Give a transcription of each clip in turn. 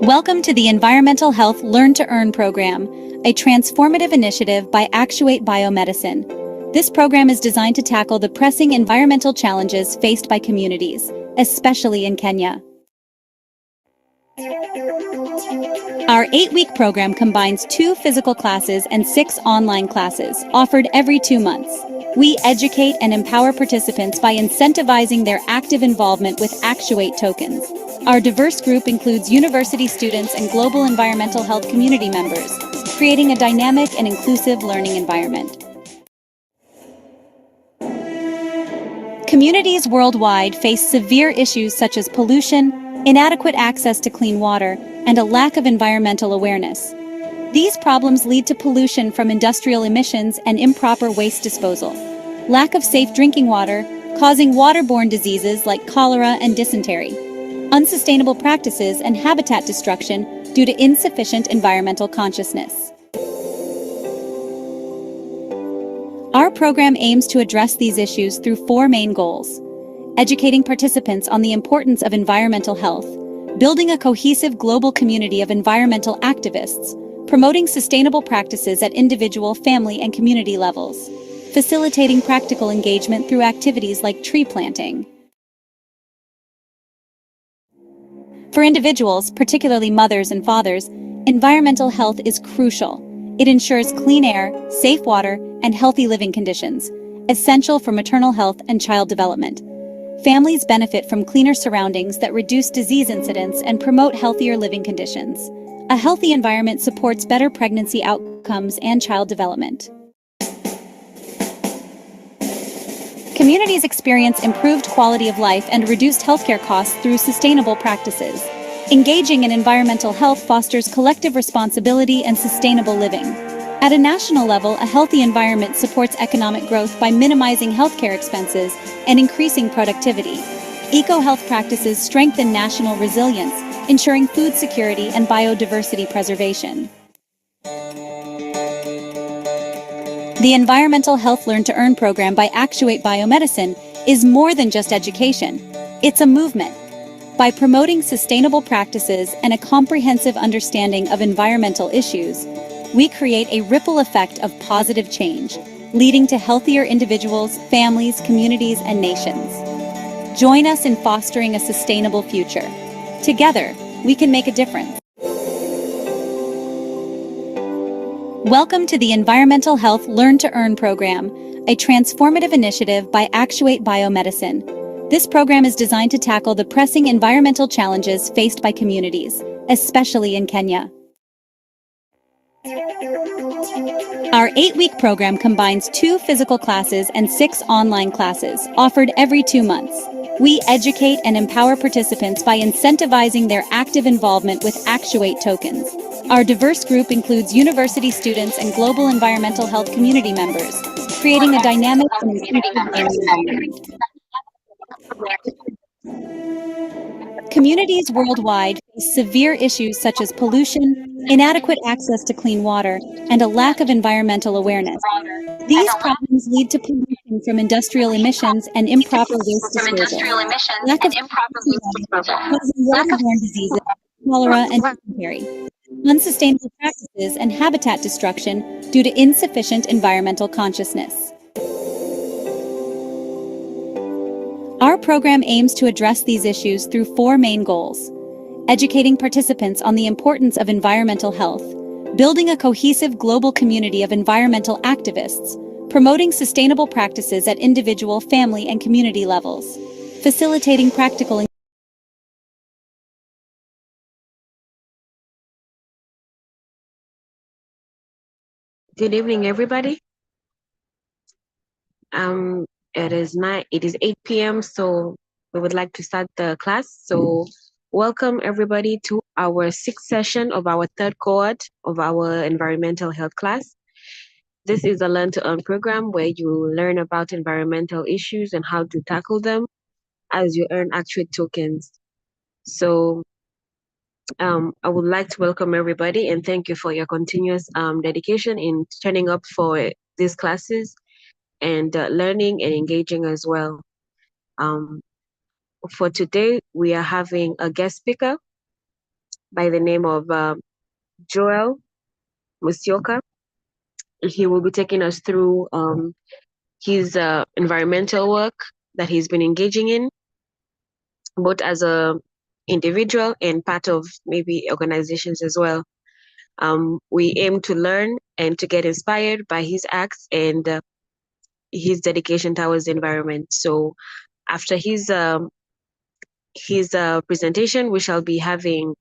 Welcome to the Environmental Health Learn to Earn program, a transformative initiative by Actuate Biomedicine. This program is designed to tackle the pressing environmental challenges faced by communities, especially in Kenya. Our 8-week program combines 2 physical classes and 6 online classes, offered every 2 months. We educate and empower participants by incentivizing their active involvement with Actuate tokens. Our diverse group includes university students and global environmental health community members, creating a dynamic and inclusive learning environment. Communities worldwide face severe issues such as pollution, inadequate access to clean water, and a lack of environmental awareness. These problems lead to pollution from industrial emissions and improper waste disposal, lack of safe drinking water, causing waterborne diseases like cholera and dysentery, unsustainable practices and habitat destruction due to insufficient environmental consciousness. Our program aims to address these issues through 4 main goals: educating participants on the importance of environmental health, building a cohesive global community of environmental activists, promoting sustainable practices at individual, family, and community levels, facilitating practical engagement through activities like tree planting. For individuals, particularly mothers and fathers, environmental health is crucial. It ensures clean air, safe water, and healthy living conditions, essential for maternal health and child development. Families benefit from cleaner surroundings that reduce disease incidence and promote healthier living conditions. A healthy environment supports better pregnancy outcomes and child development. Communities experience improved quality of life and reduced healthcare costs through sustainable practices. Engaging in environmental health fosters collective responsibility and sustainable living. At a national level, a healthy environment supports economic growth by minimizing healthcare expenses and increasing productivity. Eco-health practices strengthen national resilience, ensuring food security and biodiversity preservation. The Environmental Health Learn to Earn program by Actuate Biomedicine is more than just education. It's a movement. By promoting sustainable practices and a comprehensive understanding of environmental issues, we create a ripple effect of positive change, leading to healthier individuals, families, communities, and nations. Join us in fostering a sustainable future. Together, we can make a difference. Welcome to the Environmental Health Learn to Earn program, a transformative initiative by Actuate Biomedicine. This program is designed to tackle the pressing environmental challenges faced by communities, especially in Kenya. Our 8-week program combines 2 physical classes and 6 online classes, offered every 2 months. We educate and empower participants by incentivizing their active involvement with Actuate tokens. Our diverse group includes university students and global environmental health community members, creating a dynamic and inclusive environment. Communities worldwide face severe issues such as pollution, inadequate access to clean water, and a lack of environmental awareness. These problems lead to pollution from industrial emissions and improper waste disposal, lack of causing waterborne diseases, cholera, and dysentery, unsustainable practices, and habitat destruction due to insufficient environmental consciousness. Our program aims to address these issues through 4 main goals: educating participants on the importance of environmental health, building a cohesive global community of environmental activists, promoting sustainable practices at individual, family, and community levels, facilitating practical. Good evening, everybody. It is 8 p.m. So we would like to start the class. So welcome everybody to our 6th session of our 3rd cohort of our environmental health class. This is a Learn to Earn program where you learn about environmental issues and how to tackle them as you earn Actuate tokens. So I would like to welcome everybody and thank you for your continuous dedication in turning up for these classes and learning and engaging as well. For today, we are having a guest speaker, by the name of Joel Musioka. He will be taking us through his environmental work that he's been engaging in, both as a individual and part of maybe organizations as well. We aim to learn and to get inspired by his acts and his dedication towards the environment. So after his presentation, we shall be having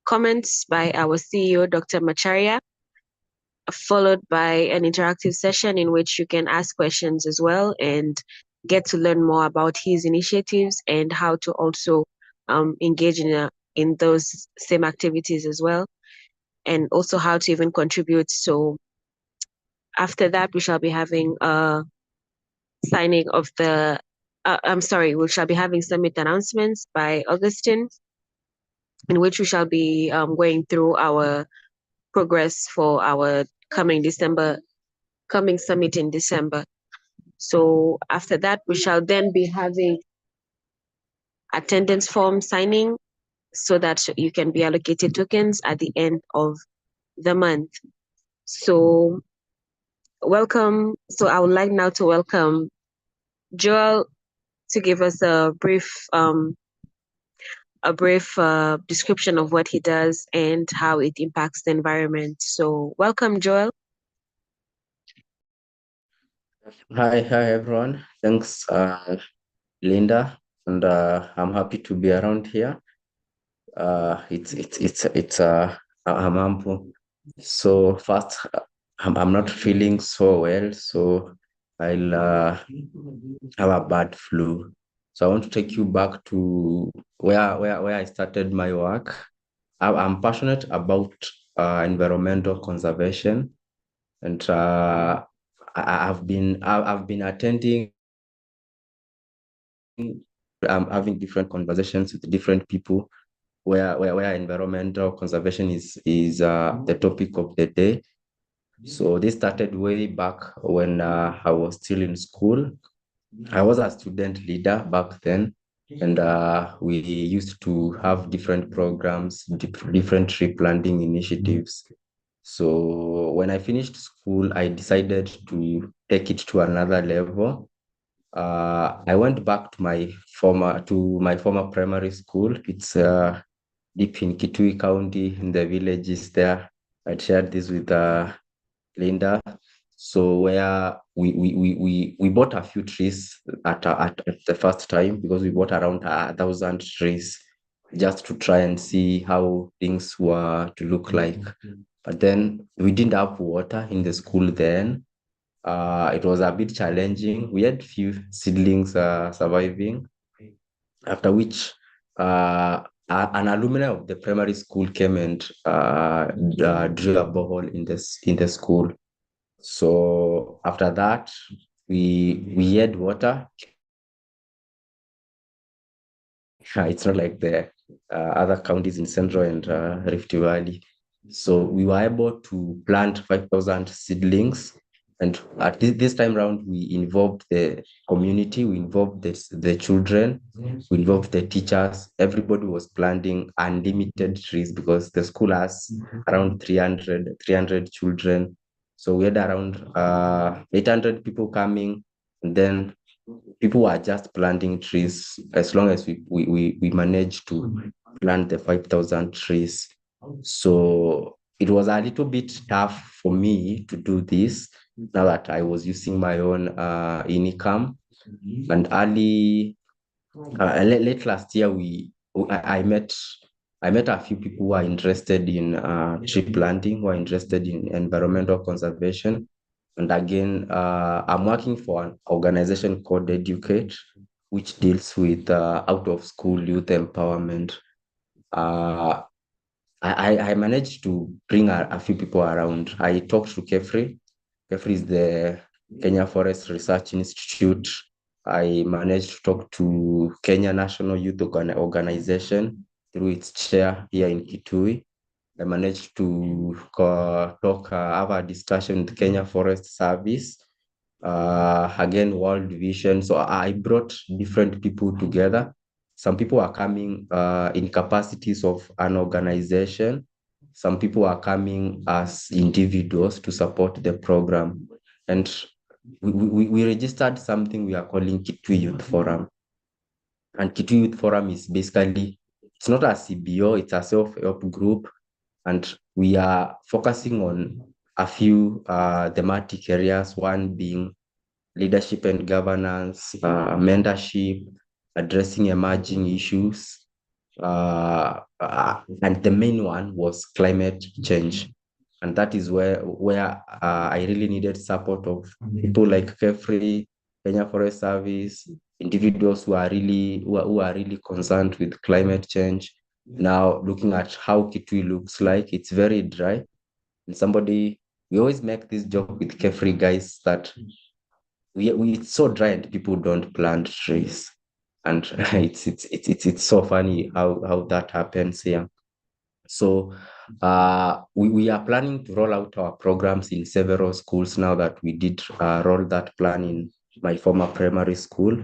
comments by our CEO, Dr. Macharia, followed by an interactive session in which you can ask questions as well and get to learn more about his initiatives and how to also engage in those same activities as well, and also how to even contribute. So after that, we shall be having a signing of the I'm sorry, we shall be having summit announcements by Augustine, in which we shall be going through our progress for our coming summit in December. So after that, we shall then be having attendance form signing so that you can be allocated tokens at the end of the month. So welcome. So I would like now to welcome Joel to give us a brief description of what he does and how it impacts the environment. So welcome, Joel. Hi everyone. Thanks, Linda, and I'm happy to be around here. I'm humble. So first, I'm not feeling so well, so I'll have a bad flu. So I want to take you back to where I started my work. I'm passionate about environmental conservation, and I've been attending, having different conversations with different people where environmental conservation is the topic of the day. So this started way back when I was still in school. I was a student leader back then, and we used to have different programs, different tree planting initiatives. So when I finished school, I decided to take it to another level. I went back to my former primary school. It's deep in Kitui County, in the villages there. I shared this with Linda. So where we bought a few trees at the first time, because we bought around 1,000 trees just to try and see how things were to look like. But then we didn't have water in the school then. It was a bit challenging. We had few seedlings surviving, after which an alumni of the primary school came and drew a borehole in the school. So after that, we had water. It's not like the other counties in Central and Rift Valley. So we were able to plant 5,000 seedlings. And at this time around, we involved the community, we involved the children, we involved the teachers. Everybody was planting unlimited trees because the school has around 300 children. So we had around 800 people coming, and then people were just planting trees as long as we managed to plant the 5,000 trees. So it was a little bit tough for me to do this now that I was using my own income. And late last year, I met a few people who are interested in tree planting, who are interested in environmental conservation. And again, I'm working for an organization called Educate, which deals with out of school youth empowerment. Uh, I managed to bring a few people around. I talked to Kefri. Kefri is the Kenya Forest Research Institute. I managed to talk to Kenya National Youth Organization through its chair here in Kitui. I managed to have a discussion with Kenya Forest Service, again, World Vision. So I brought different people together Some people are coming in capacities of an organization. Some people are coming as individuals to support the program. And we registered something we are calling Kitui Youth Forum. And Kitui Youth Forum is basically, it's not a CBO, it's a self-help group. And we are focusing on a few thematic areas, one being leadership and governance, mentorship, addressing emerging issues. And the main one was climate change. And that is where I really needed support of people like Kefri, Kenya Forest Service, individuals who are really concerned with climate change. Now, looking at how Kitui looks like, it's very dry. And we always make this joke with Kefri guys that it's so dry and people don't plant trees. And it's so funny how that happens here. So we are planning to roll out our programs in several schools now that we did roll that plan in my former primary school,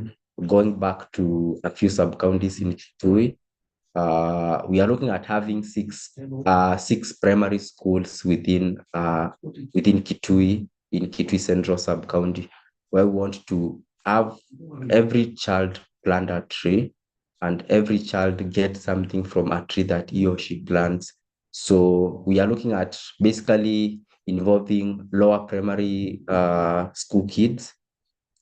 going back to a few sub-counties in Kitui. We are looking at having six primary schools within Kitui, in Kitui Central Sub-County, where we want to have every child plant a tree and every child get something from a tree that he or she plants. So we are looking at basically involving lower primary school kids,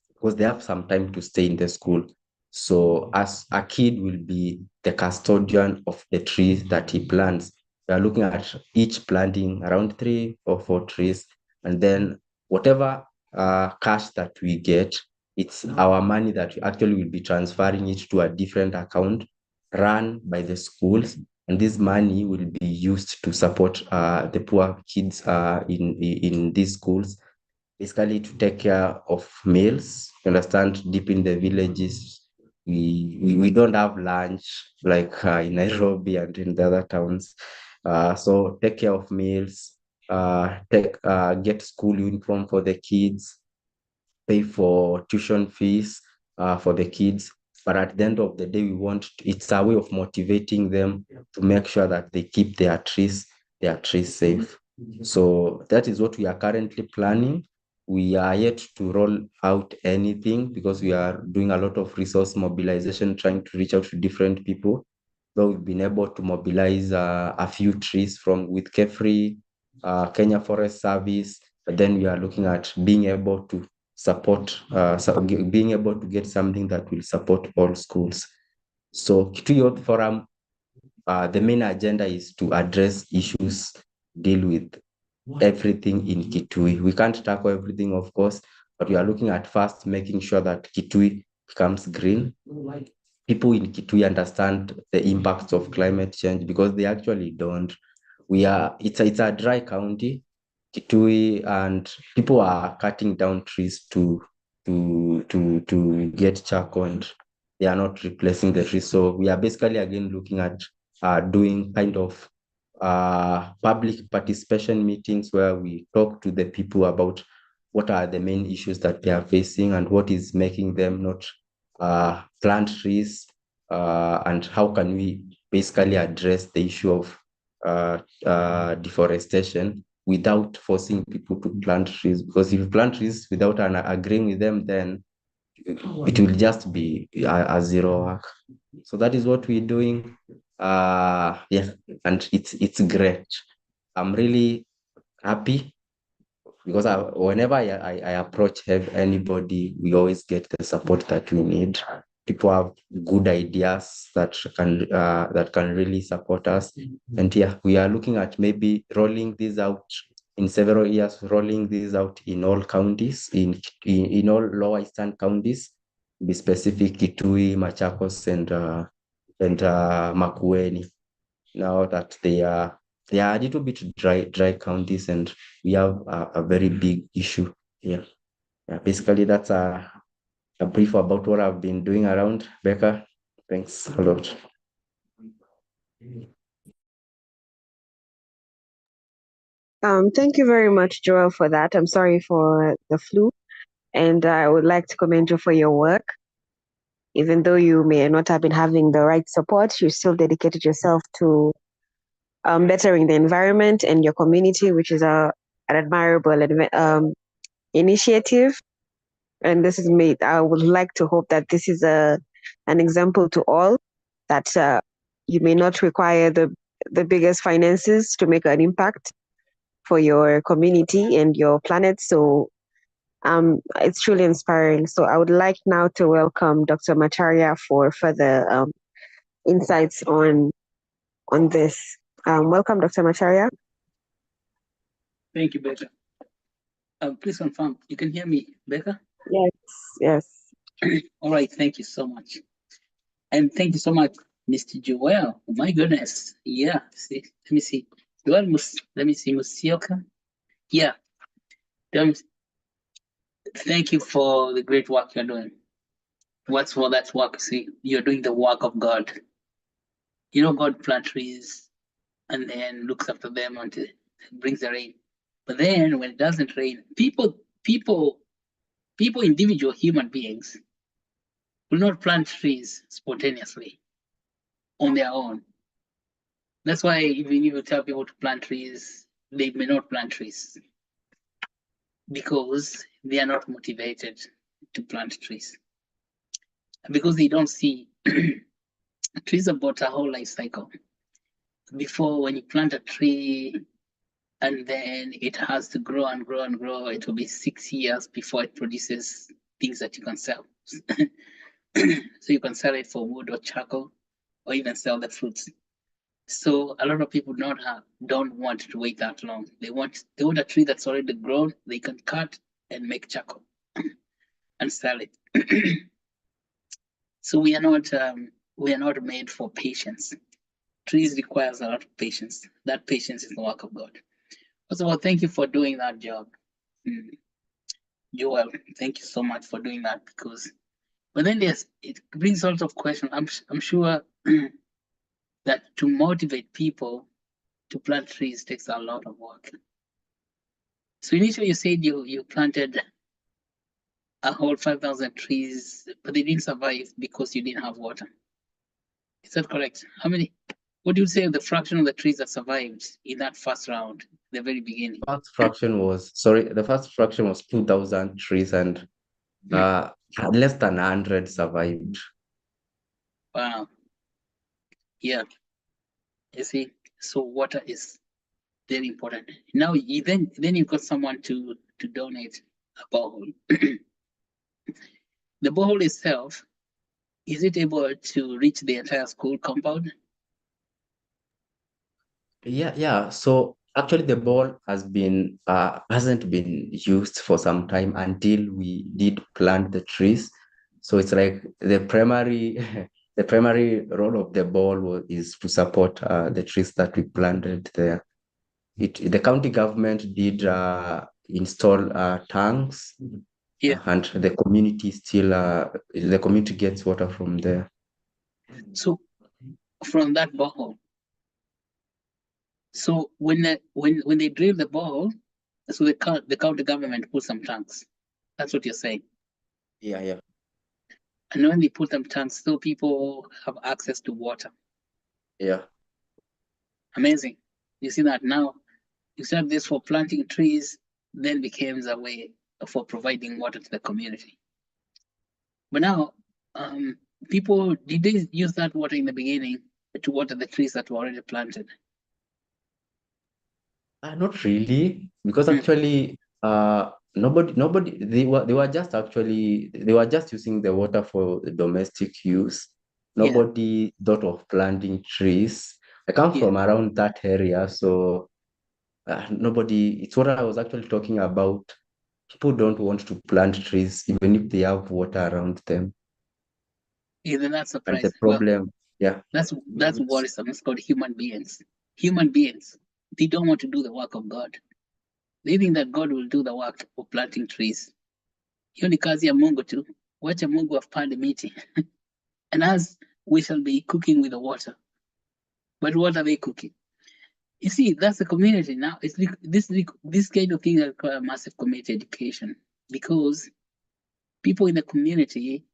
because they have some time to stay in the school. So as a kid will be the custodian of the trees that he plants. We are looking at each planting around 3 or 4 trees, and then whatever cash that we get, it's our money that we actually will be transferring it to a different account run by the schools, and this money will be used to support the poor kids in these schools, basically to take care of meals. You understand, deep in the villages, we don't have lunch like in Nairobi and in the other towns. So take care of meals, get school uniform for the kids, pay for tuition fees for the kids. But at the end of the day, it's a way of motivating them to make sure that they keep their trees safe. So that is what we are currently planning. We are yet to roll out anything because we are doing a lot of resource mobilization, trying to reach out to different people. So we've been able to mobilize a few trees with Kefri, Kenya Forest Service. But then we are looking at being able to being able to get something that will support all schools. So Kitui Youth Forum, the main agenda is to address issues, deal with everything in Kitui. We can't tackle everything, of course, but we are looking at first making sure that Kitui becomes green. People in Kitui understand the impacts of climate change because they actually don't. It's a dry county, Kitui, and people are cutting down trees to get charcoal, and they are not replacing the trees. So we are basically again looking at doing kind of public participation meetings where we talk to the people about what are the main issues that they are facing and what is making them not plant trees, and how can we basically address the issue of deforestation without forcing people to plant trees. Because if you plant trees without agreeing with them, then it will just be a zero work. So that is what we're doing. Yeah, and it's great. I'm really happy because whenever I approach anybody, we always get the support that we need. People have good ideas that can really support us. And yeah, we are looking at maybe rolling this out in several years, rolling this out in all counties, in all lower eastern counties, be specific, Kitui, Machakos, and Makueni. Now that they are a little bit dry counties, and we have a very big issue here. Yeah, basically that's a brief about what I've been doing around. Becca, thanks a lot. Thank you very much, Joel, for that. I'm sorry for the flu, and I would like to commend you for your work even though you may not have been having the right support, you still dedicated yourself to bettering the environment and your community, which is an admirable initiative. And this is made. I would like to hope that this is an example to all that you may not require the biggest finances to make an impact for your community and your planet. So it's truly inspiring. So I would like now to welcome Dr. Macharia for further insights on this. Welcome, Dr. Macharia. Thank you, Becca. Please confirm, you can hear me, Becca? Yes, yes. All right, thank you so much. And thank you so much, Mr. Joel. Oh, my goodness. Yeah, see, let me see. Joel, let me see, Musioka. Yeah. Thank you for the great work you're doing. What's for that work? See, you're doing the work of God. You know, God plants trees and then looks after them until it brings the rain. But then when it doesn't rain, people, individual human beings will not plant trees spontaneously on their own. That's why even if you tell people to plant trees, they may not plant trees because they are not motivated to plant trees. Because they don't see trees about a whole life cycle. Before, when you plant a tree and then it has to grow and grow and grow, it will be 6 years before it produces things that you can sell. So you can sell it for wood or charcoal, or even sell the fruits. So a lot of people don't want to wait that long. They want a tree that's already grown, they can cut and make charcoal and sell it. So we are not made for patience. Trees requires a lot of patience. That patience is the work of God. First of all, thank you for doing that job. Joel, thank you so much for doing that but then it brings a lot of questions. I'm sure that to motivate people to plant trees takes a lot of work. So initially you said you planted a whole 5,000 trees, but they didn't survive because you didn't have water. Is that correct? What do you say the fraction of the trees that survived in that first round, the very beginning? The first fraction was 2,000 trees and less than 100 survived. Wow. Yeah. You see, so water is very important. Now then you've got someone to donate a borehole. The borehole itself, is it able to reach the entire school compound? Yeah. So actually, the ball hasn't been used for some time until we did plant the trees. So it's like the primary the primary role of the ball is to support the trees that we planted there. The county government did install tanks, Yeah. and the community gets water from there. So from that borehole. So when they drill the borehole, so the county government put some tanks. That's what you're saying. Yeah. And when they put them tanks, so people have access to water. Yeah. Amazing. You see that now. You said this for planting trees, then becomes a way for providing water to the community. But now, people, did they use that water in the beginning to water the trees that were already planted? Not really, because actually, nobody, they were just using the water for the domestic use. Yeah. Nobody thought of planting trees. I come from around that area, so nobody. It's what I was actually talking about. People don't want to plant trees, even if they have water around them. Even that's And the surprising. problem, yeah. That's worrisome. It's called human beings. Human beings, they don't want to do the work of God. They think that God will do the work of planting trees. Hiyo ni kazi ya Mungu tu. Wacha Mungu apande miti. And as we shall be cooking with the water. But what are they cooking? You see, that's the community now. It's this kind of thing that require massive community education, because people in the community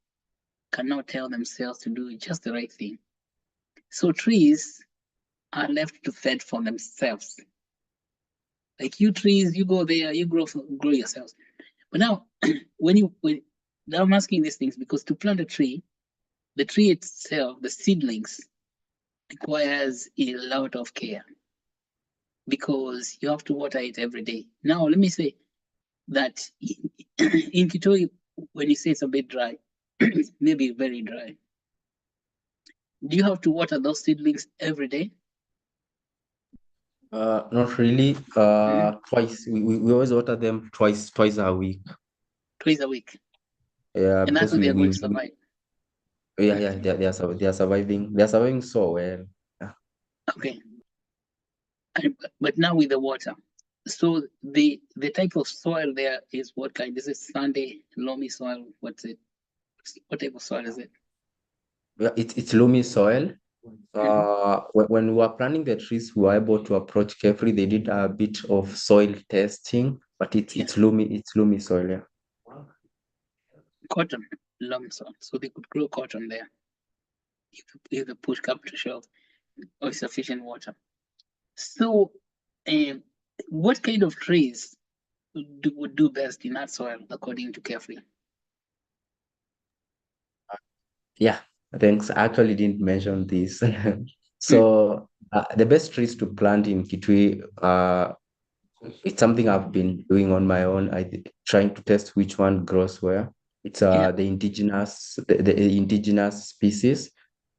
cannot tell themselves to do just the right thing. So trees are left to fend for themselves. Like you trees, you go there, you grow yourselves. But now, now I'm asking these things because to plant a tree, the tree itself, the seedlings, requires a lot of care because you have to water it every day. Now, let me say that in Kitoi, when you say it's a bit dry, maybe very dry, do you have to water those seedlings every day? Not really. Mhm. Twice. We always water them twice a week. Twice a week. Yeah, And that's because how we they're going we to survive. yeah, they are surviving. They are surviving so well. Yeah. Okay. But now with the water. So the type of soil there is what kind? Is it sandy, loamy soil? What's it? What type of soil is it? Yeah, it's loamy soil. Mhm. When we were planting the trees, we were able to approach carefully. They did a bit of soil testing, but Yeah, it's loamy soil. Yeah. cotton, loamy soil. So they could grow cotton there if the push come to shove or sufficient water. So, um, what kind of trees would do best in that soil according to Carefree? Yeah, thanks. I actually didn't mention this. Hmm. So the best trees to plant in Kitui, it's something I've been doing on my own. Trying to test which one grows where. It's Yeah, the indigenous species.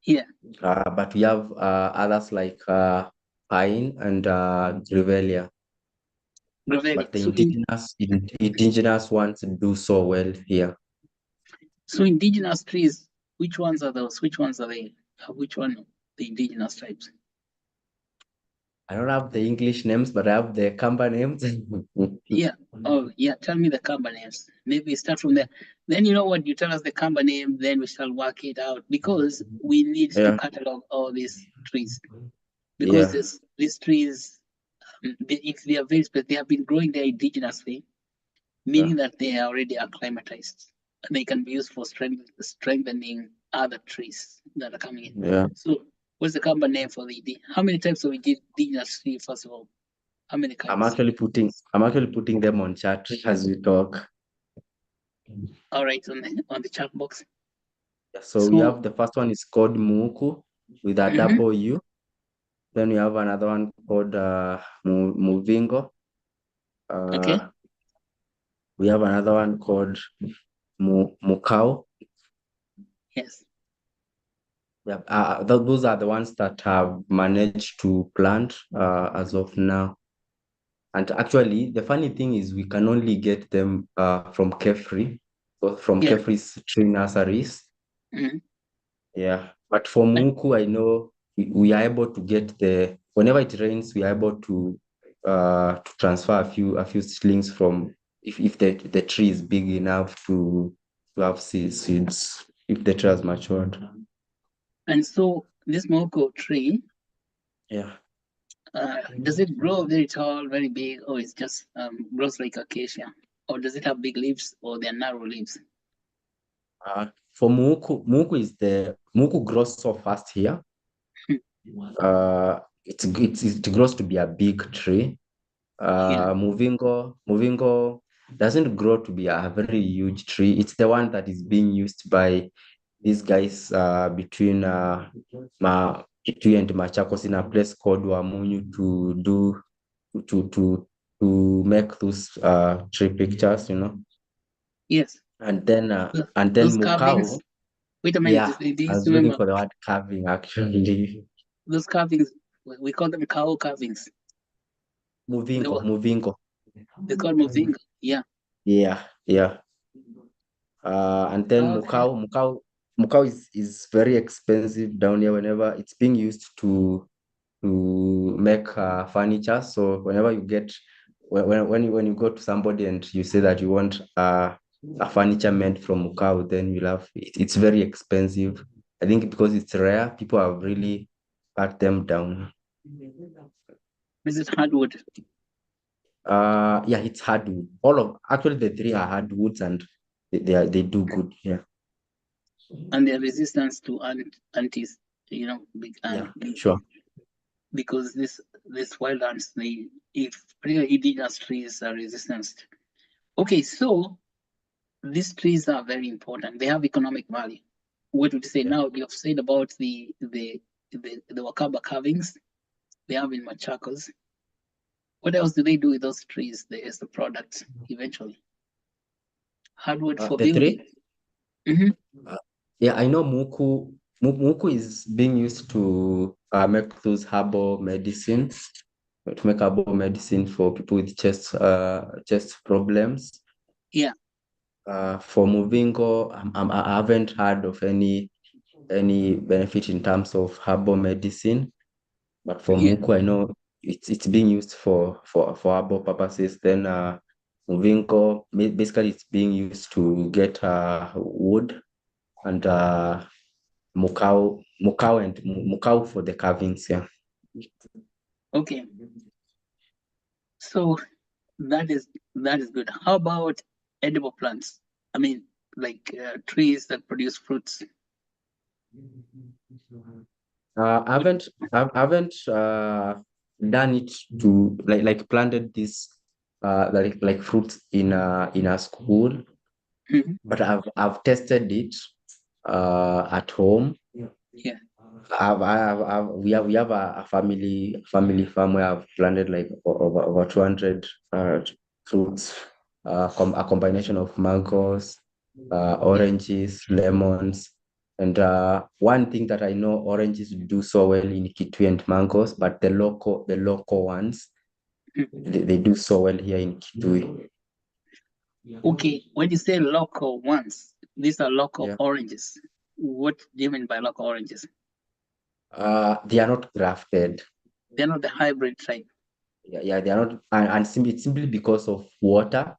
yeah, But we have others like pine and grevillea. gravelly. But the indigenous ones do so well here. So indigenous trees, which ones are those? Which ones are they? Which one the indigenous types? I don't have the English names, but I have the Kamba names. Yeah. Oh, yeah. Tell me the Kamba names. Maybe start from there. Then you know what? You tell us the Kamba name, then we shall work it out because we need to Yeah, catalog all these trees because yeah, these trees, if they are very special, they have been growing there indigenously, yeah, meaning that they are already acclimatized. They can be used for strengthening other trees that are coming in. yeah. So, what's the Kamba name for the? How many types of indigenous tree? First of all, how many kinds? I'm actually putting them on chat as we talk. All right, on the chat box. So we So, have the first one is called Muku with a mhm, double U. Then we have another one called Muvingo. okay, Uh, we have another one called Mukau. yes, Yeah, those are the ones that have managed to plant as of now. And actually, the funny thing is we can only get them from Kefri, so from yeah, Kefri's tree nurseries. mhm. Yeah, but for And, Muku, I know we are able to get whenever it rains, we are able to transfer a few seedlings from if the tree is big enough to have seeds if the tree has matured. and so this Moko tree, Yeah. does it grow very tall, very big, or it's just grows like acacia, or does it have big leaves, or they're narrow leaves? For Muku grows so fast here. It grows to be a big tree. Yeah, Movingo doesn't grow to be a very huge tree. It's the one that is being used by these guys between Kitui and Machakos in a place called Wamunyu to to to make those tree pictures, yes. And then Those Mukau, carvings. Wait a minute. yeah, Do you I was looking remember for the word carving actually. those carvings? We call them cow carvings. They were Movingo. they call moving. Yeah. Yeah, yeah. And then Okay. Mukau is very expensive down here whenever it's being used to make furniture. So whenever you get when you go to somebody and you say that you want a furniture made from Mukau, then you'll have it's very expensive. I think because it's rare, people have really cut them down. Is it hardwood? Yeah, it's hardwood. Actually the three are hardwoods and they do good. Yeah. and their resistance to antis, Yeah, sure. because this wild ants, if particularly indigenous trees are resistant. Okay, so these trees are very important. They have economic value. What would you say Yeah. now? You have said about the Wakaba carvings they have in Machakos. What else do they do with those trees? As the products eventually. Hardwood for The building. three? Hmm. Yeah, I know muku is being used to make those herbal medicines, to make herbal medicine for people with chest problems. Yeah. For Muvingo, I haven't heard of any benefit in terms of herbal medicine, but for Yeah. muku, I know it's being used for herbal purposes. Then Muvingo, basically, it's being used to get wood, and mukau for the carvings. Yeah. Okay. So that is good. How about edible plants? I mean, like trees that produce fruits. I haven't done it to like planted this like fruits in a school, Mhm. but I've tested it at home. Yeah. We have a family farm where I've planted like over 200 fruits, a combination of mangoes, Yeah. oranges, lemons, and one thing that I know oranges do so well in Kitui and mangoes, but the local ones Mhm. they do so well here in Kitui. Okay. When you say local ones, these are local Yeah. oranges. What do you mean by local oranges? They are not grafted. They're not the hybrid type. Yeah, they are not, and it's simply because of water.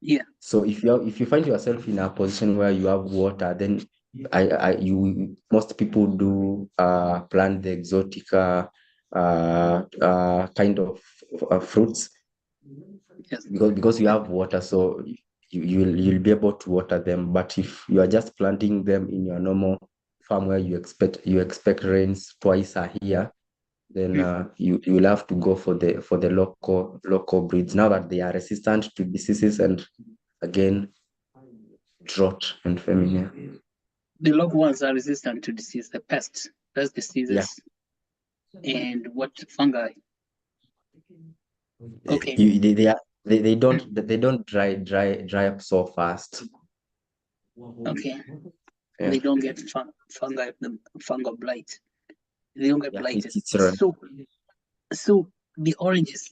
Yeah. So if you find yourself in a position where you have water, then most people do plant the exotic kind of fruits Yes. because you have water, so you'll be able to water them. But if you are just planting them in your normal farm where you expect rains twice a year, then Mm. you will have to go for the local breeds now that they are resistant to diseases and again drought and famine. Yeah. The local ones are resistant to disease, the pests, pest Yeah. diseases, and what fungi. Okay. They don't dry up so fast. Okay. Yeah. They don't get fungi, the fungal blight. They don't get Yeah. blighted. It's rare. So the oranges.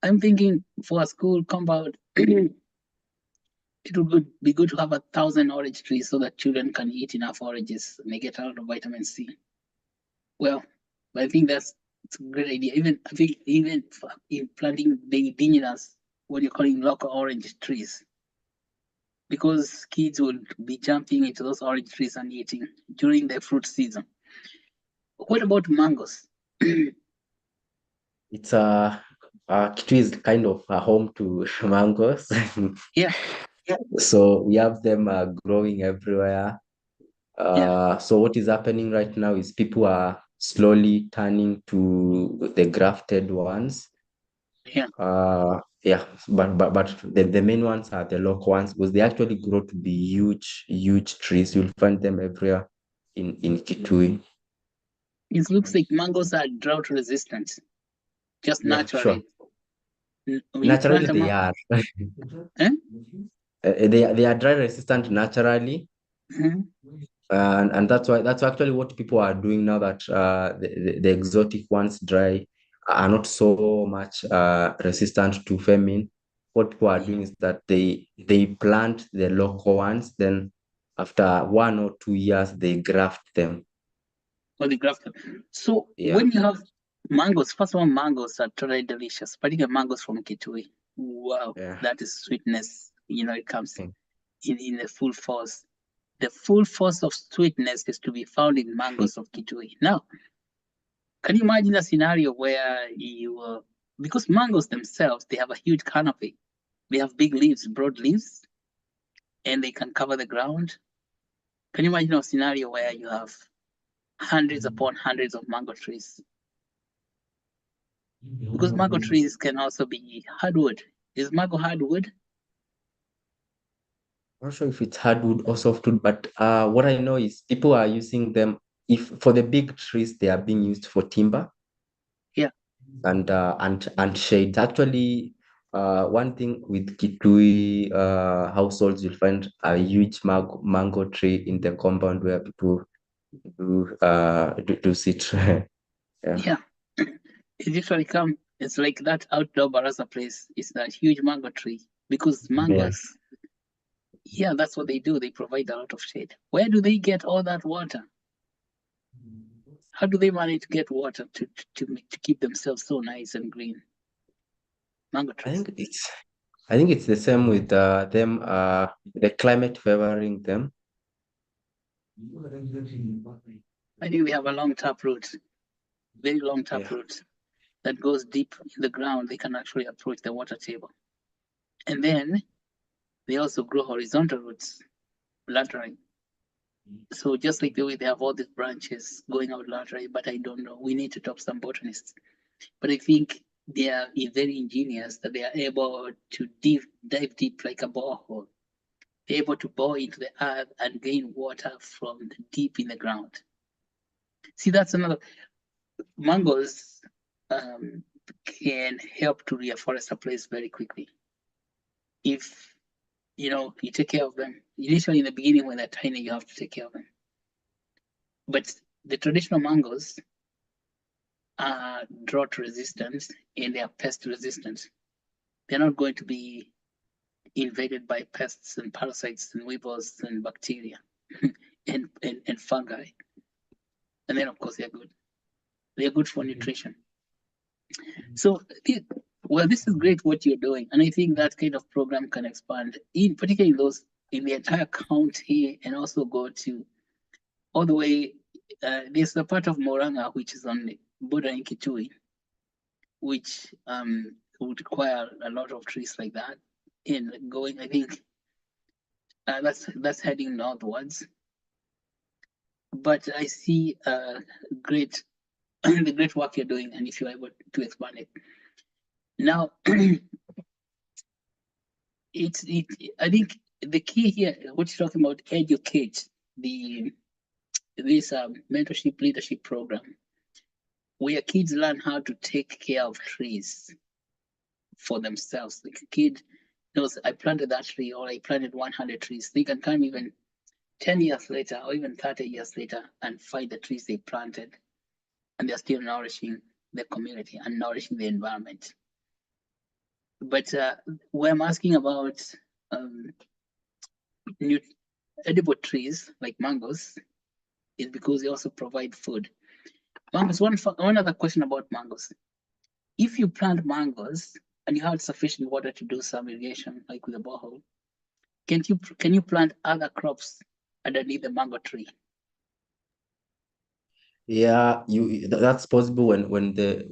I'm thinking for a school compound, it would be good to have 1,000 orange trees so that children can eat enough oranges and they get a lot of vitamin C. Well, I think it's a great idea. Even I think even in planting the indigenous, what you're calling local orange trees, because kids will be jumping into those orange trees and eating during the fruit season. What about mangoes? It's Kitui is kind of a home to mangoes. Yeah, So we have them growing everywhere. yeah, So what is happening right now is people are slowly turning to the grafted ones. yeah. Yeah, but the main ones are the local ones because they actually grow to be huge trees. You'll find them everywhere in Kitui. It looks like mangoes are drought resistant, just Yeah, sure. naturally. When you Naturally, plant a they mango, are. eh? They are dry resistant naturally, Mhm. and that's actually what people are doing now that the exotic ones dry are not so much resistant to famine. What people are doing is that they plant the local ones, then after 1 or 2 years they graft them. Or the grafted. So Yeah, when you have mangoes, first of all, mangoes are totally delicious, particularly mangoes from Kitui. Wow, yeah. that is sweetness. It comes Okay. in the full force. The full force of sweetness is to be found in mangoes of Kitui. Now, can you imagine a scenario where because mangoes themselves, they have a huge canopy. They have big leaves, broad leaves, and they can cover the ground. Can you imagine a scenario where you have hundreds upon hundreds of mango trees? Because mango trees can also be hardwood. Is mango hardwood? I'm not sure if it's hardwood or softwood, but what I know is people are using them. If for the big trees, they are being used for timber. Yeah. And shade. Actually, one thing with Kitui households, you'll find a huge mango tree in the compound where people do sit. Yeah. It usually come. It's like that outdoor baraza place. It's that huge mango tree because mangoes. Yeah, that's what they do. They provide a lot of shade. Where do they get all that water? How do they manage to get water to keep themselves so nice and green? Mango I trees. think it's the same with them. The climate favoring them. I think they have a long taproot, very long Yeah. taproot that goes deep in the ground. They can actually approach the water table, and then they also grow horizontal roots laterally. So just like the way they have all these branches going out laterally, but I don't know. We need to talk to some botanists. But I think they are very ingenious that they are able to dive deep like a borehole. They're able to bore into the earth and gain water from the deep in the ground. See, that's another. Mangoes can help to reforest a place very quickly if you take care of them. Initially, in the beginning, when they're tiny, you have to take care of them. But the traditional mangoes are drought resistant and they are pest resistant. They're not going to be invaded by pests and parasites and weevils and bacteria and fungi. And then, of course, they're good. They're good for nutrition. So, well, this is great what you're doing. And I think that kind of program can expand, particularly those in the entire county, and also go to all the way. There's a part of Moranga, which is on the border in Kitui, which would require a lot of trees like that. And going, I think that's heading northwards. But I see great the great work you're doing, and if you're able to expand it. Now, I think the key here, what you're talking about, educate this mentorship leadership program, where kids learn how to take care of trees for themselves. Like a kid knows, I planted that tree, or I planted 100 trees. They can come even 10 years later, or even 30 years later, and find the trees they planted, and they're still nourishing the community and nourishing the environment. But where I'm asking about new edible trees like mangoes is because they also provide food. Mangoes. One other question about mangoes. If you plant mangoes and you have sufficient water to do some irrigation, like with a borehole, can you plant other crops underneath the mango tree? Yeah, that's possible when the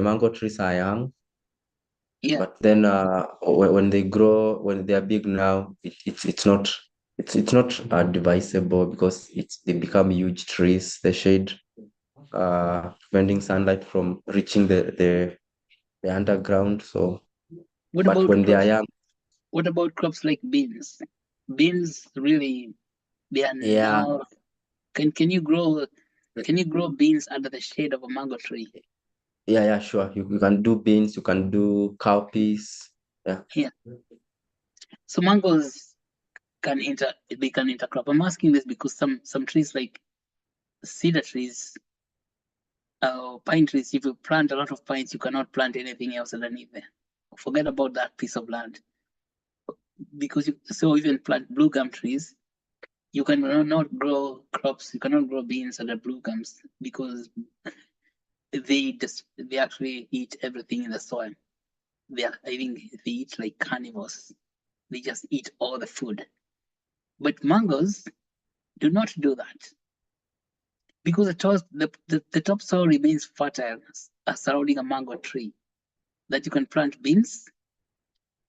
mango trees are young. Yeah. But then when they grow, when they are big now, it's not advisable because they become huge trees. The shade preventing sunlight from reaching the underground. So, What but about when they are crops? young, What about crops like beans? Beans really, they are yeah, not. Can you grow beans under the shade of a mango tree? yeah, sure. You can do beans, you can do cowpeas. Yeah. Yeah. So mangoes they can intercrop. I'm asking this because some trees like cedar trees, pine trees, if you plant a lot of pines, you cannot plant anything else underneath there. Forget about that piece of land. Because so even plant blue gum trees, you cannot grow crops, you cannot grow beans under blue gums because they actually eat everything in the soil. I think they eat like carnivores. They just eat all the food. But mangoes do not do that because the topsoil remains fertile surrounding a mango tree that you can plant beans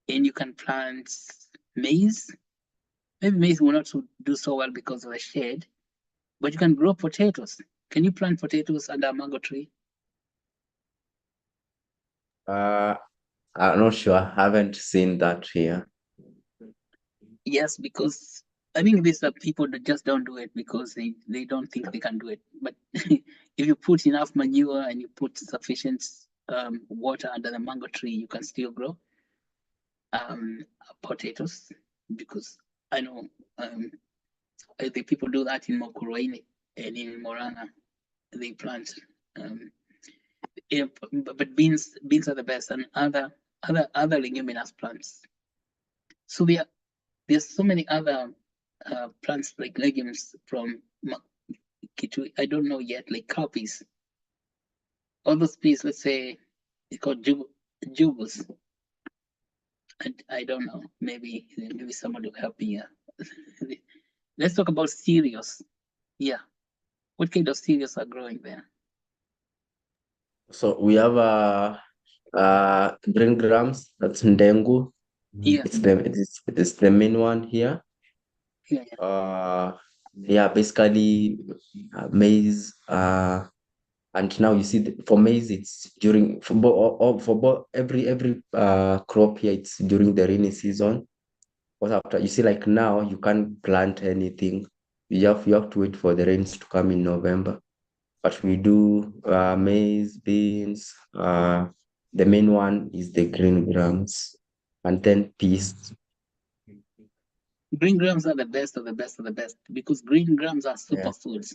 and you can plant maize Maybe maize will not do so well because of the shade, but you can grow potatoes. Can you plant potatoes under a mango tree? I'm not sure. I haven't seen that here. Yes, because I think these are people that just don't do it because they don't think they can do it. But if you put enough manure and you put sufficient water under the mango tree, you can still grow potatoes. Because I know the people do that in Mokuroini and in Morana. They plant, but beans are the best, and other leguminous plants. So there's so many other plants like legumes from Kitui. I don't know yet, like cowpeas. All those peas, let's say, it's called jubus. I don't know. Maybe someone will help me. Let's talk about cereals. Yeah. What kind of cereals are growing there? So we have green grams. That's ndengu. Yeah. It's the main one here. Yeah. Yeah, basically maize. And now you see for maize, it's during for every crop here, it's during the rainy season. Because after you see, like now, you can't plant anything. You have to wait for the rains to come in November. But we do maize, beans. The main one is the green grams, and then peas. Green grams are the best of the best of the best because green grams are Yeah. superfoods.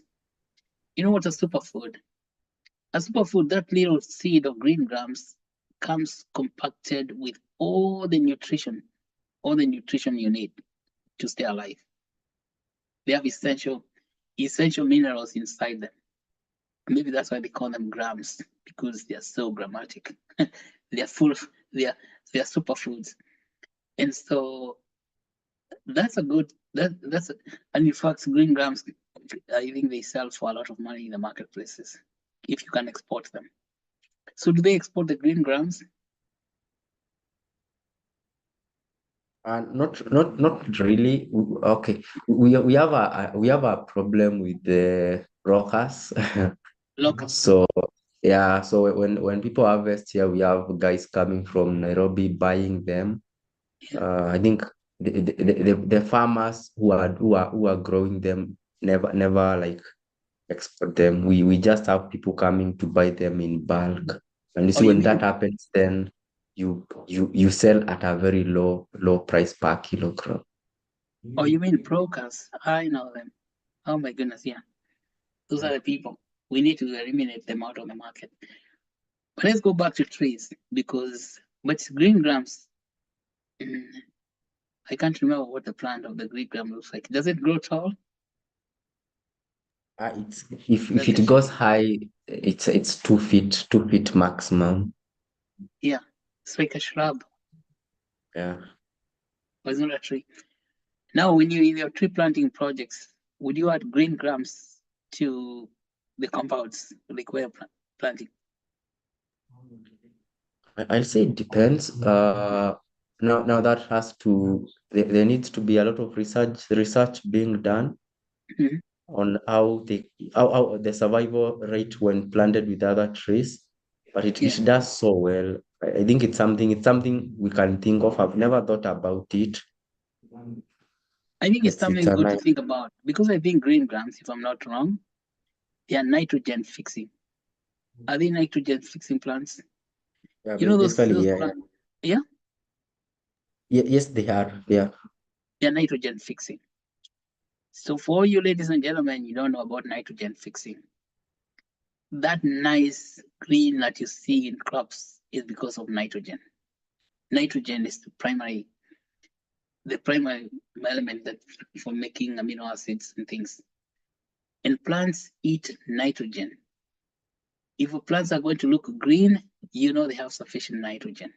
You know what a superfood? A superfood, that little seed of green grams comes compacted with all the nutrition you need to stay alive. They have essential minerals inside them. Maybe that's why they call them grams, because they are so grammatic. They are full of they are superfoods. And so that's a good and in fact green grams, I think they sell for a lot of money in the marketplaces if you can export them. So do they export the green grams? Not really. Okay, we have a problem with the brokers. Local. So yeah, so when people harvest here, we have guys coming from Nairobi buying them. I think the farmers who are growing them never like export them. We just have people coming to buy them in bulk. And you Or see you when mean that happens, then you sell at a very low price per kilogram. brokers? I know them. Oh my goodness, yeah. Those are the people. We need to eliminate them out of the market. But let's go back to trees but green grams, I can't remember what the plant of the green gram looks like. Does it grow tall? It's if it goes high, it's 2 feet maximum. Yeah, it's like a shrub. Yeah. But it's not a tree. Now, when you in your tree planting projects, would you add green grams to the compounds, like where you're planting? I'll say it depends. Now that has to there needs to be a lot of research being done Mhm. on how the survival rate when planted with other trees, but it Yeah. does so well. I think it's something we can think of. I've never thought about it. I think it's It's something a good to nice. think about because I think green grams, if I'm not wrong, they are nitrogen fixing. Are they nitrogen fixing plants? Yeah, You know basically, those yeah, plants? Yeah, yeah. Yes, they are. Yeah. they're nitrogen fixing. So for you ladies and gentlemen, you don't know about nitrogen fixing. That nice green that you see in crops is because of nitrogen. Nitrogen is the primary element that for making amino acids and things. And plants eat nitrogen. If plants are going to look green, you know they have sufficient nitrogen.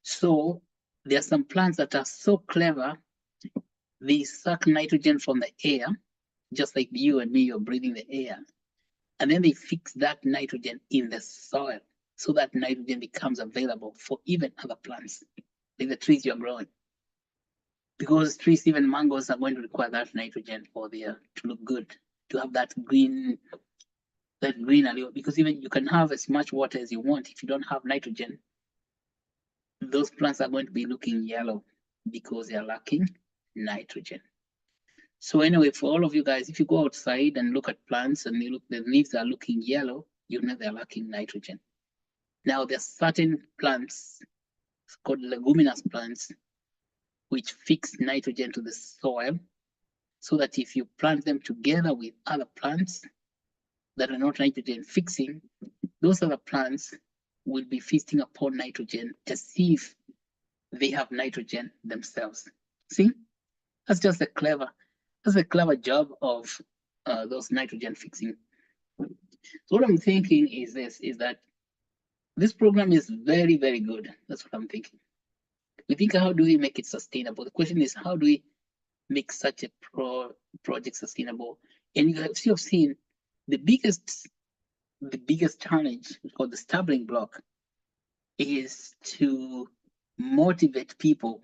So there are some plants that are so clever, they suck nitrogen from the air, just like you and me, you're breathing the air. And then they fix that nitrogen in the soil so that nitrogen becomes available for even other plants, like the trees you're growing. because trees, even mangoes, are going to require that nitrogen for their to look good, to have that green allure. Because even you can have as much water as you want, if you don't have nitrogen, those plants are going to be looking yellow because they are lacking nitrogen. So anyway, for all of you guys, if you go outside and look at plants and you look, the leaves are looking yellow, you know they're lacking nitrogen. Now there's certain plants called leguminous plants which fix nitrogen to the soil, so that if you plant them together with other plants that are not nitrogen fixing, those other plants will be feasting upon nitrogen as if they have nitrogen themselves. See, that's just a clever job of those nitrogen fixing. So what I'm thinking is that this program is very, very good. That's what I'm thinking. We think, how do we make it sustainable? The question is, how do we make such a project sustainable? And you have seen the biggest challenge, or the stumbling block, is to motivate people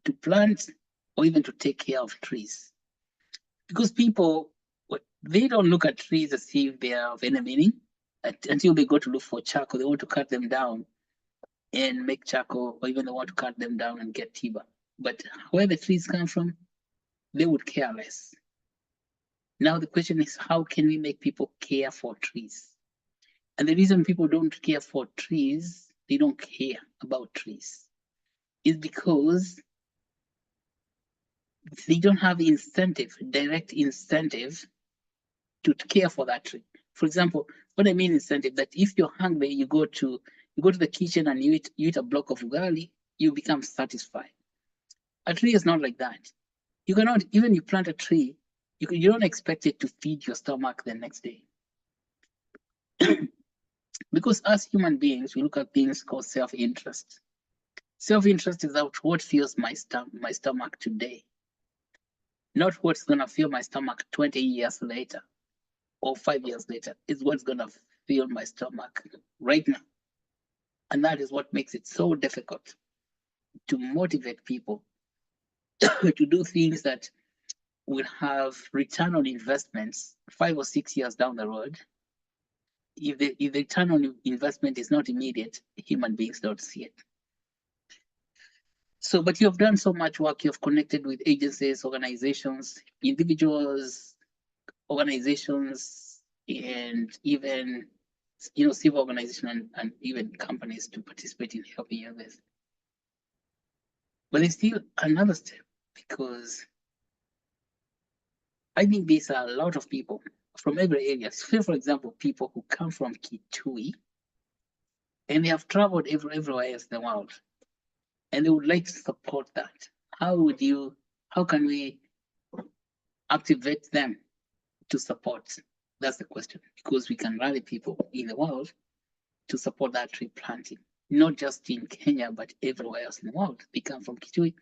to plant or even to take care of trees. Because people, they don't look at trees as if they are of any meaning until they go to look for charcoal. They want to cut them down and make charcoal, or even they want to cut them down and get timber. But where the trees come from, they would care less. Now the question is, how can we make people care for trees? And the reason people don't care for trees, they don't care about trees, is because they don't have direct incentive to care for that tree. For example, what I mean incentive, that if you're hungry, you go to the kitchen and you eat a block of ugali, you become satisfied. A tree is not like that. You cannot, even you plant a tree, you don't expect it to feed your stomach the next day. Because as human beings, we look at things called self-interest. Self-interest is about what fills my stomach today, not what's gonna fill my stomach 20 years later or 5 years later. It's what's gonna fill my stomach right now. And that is what makes it so difficult to motivate people to do things that will have return on investments 5 or 6 years down the road. If the return on investment is not immediate, human beings don't see it. So, but you have done so much work. You have connected with agencies, organizations, individuals, organizations, and even civil organizations and even companies to participate in helping you with. But there's still another step, because I think these are a lot of people from every area. Say, for example, people who come from Kitui and they have traveled everywhere else in the world, and they would like to support that. How can we activate them to support? That's the question, because we can rally people in the world to support that tree planting, not just in Kenya, but everywhere else in the world. They come from Kitui.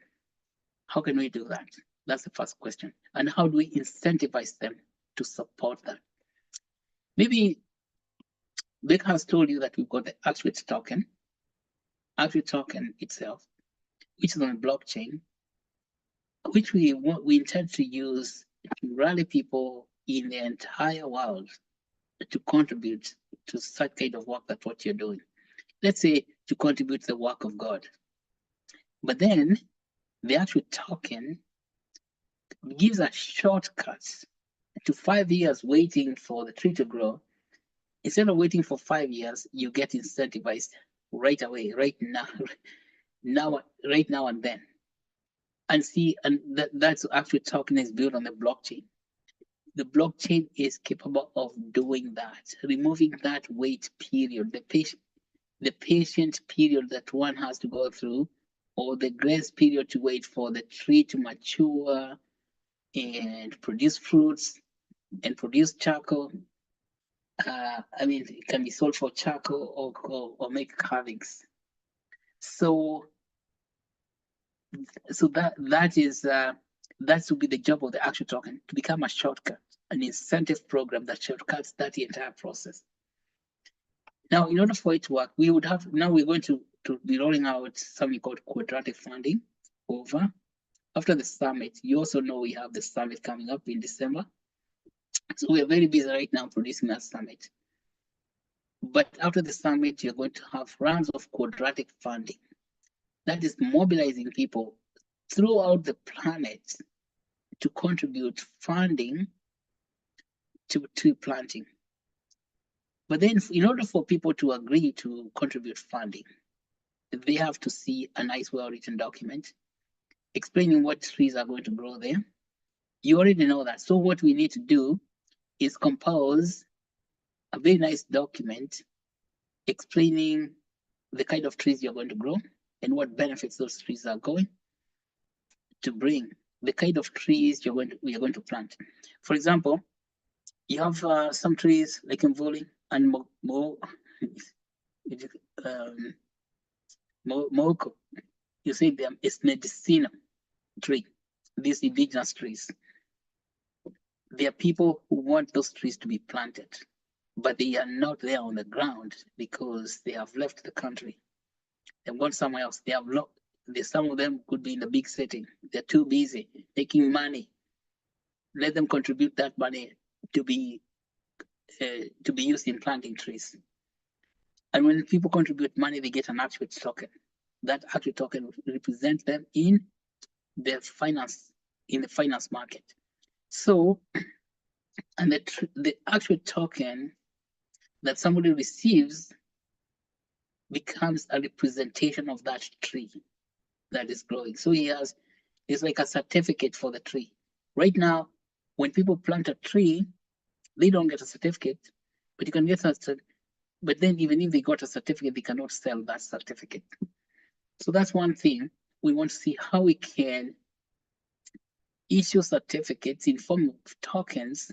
How can we do that? That's the first question. And how do we incentivize them to support that? Maybe Beck has told you that we've got the Actuate token. Actuate token itself, which is on a blockchain, which we intend to use to rally people in the entire world to contribute to such kind of work that what you're doing. Let's say to contribute to the work of God. But then the actual token gives us shortcuts to 5 years waiting for the tree to grow. Instead of waiting for 5 years, you get incentivized right away, right now and then. And see, and that's actually token is built on the blockchain. The blockchain is capable of doing that, removing that wait period, the patient period that one has to go through, or the grace period to wait for the tree to mature and produce fruits and produce charcoal. I mean, it can be sold for charcoal or make carvings. So that would be the job of the actual token, to become a shortcut, an incentive program that shortcuts that entire process. Now, in order for it to work, we're going to be rolling out something called quadratic funding over after the summit, you also know we have the summit coming up in December. So we are very busy right now producing that summit. But after the summit, you're going to have rounds of quadratic funding. That is mobilizing people throughout the planet to contribute funding to tree planting. But then in order for people to agree to contribute funding, they have to see a nice well-written document explaining what trees are going to grow there. You already know that. So what we need to do is compose a very nice document explaining the kind of trees you're going to grow and what benefits those trees are going to bring, the kind of trees you're going to plant. For example, you have some trees like Mvuli and Moko. You say them, it's medicinal tree, these indigenous trees. There are people who want those trees to be planted, but they are not there on the ground because they have left the country. They've gone somewhere else. They have some of them could be in the big city. They're too busy making money. Let them contribute that money to be used in planting trees. And when people contribute money, they get an Actuate token. That Actuate token will represent them in the finance market. So, and the Actuate token that somebody receives becomes a representation of that tree that is growing. So it's like a certificate for the tree. Right now, when people plant a tree, they don't get a certificate, but you can get but then even if they got a certificate, they cannot sell that certificate. So that's one thing. We want to see how we can issue certificates in form of tokens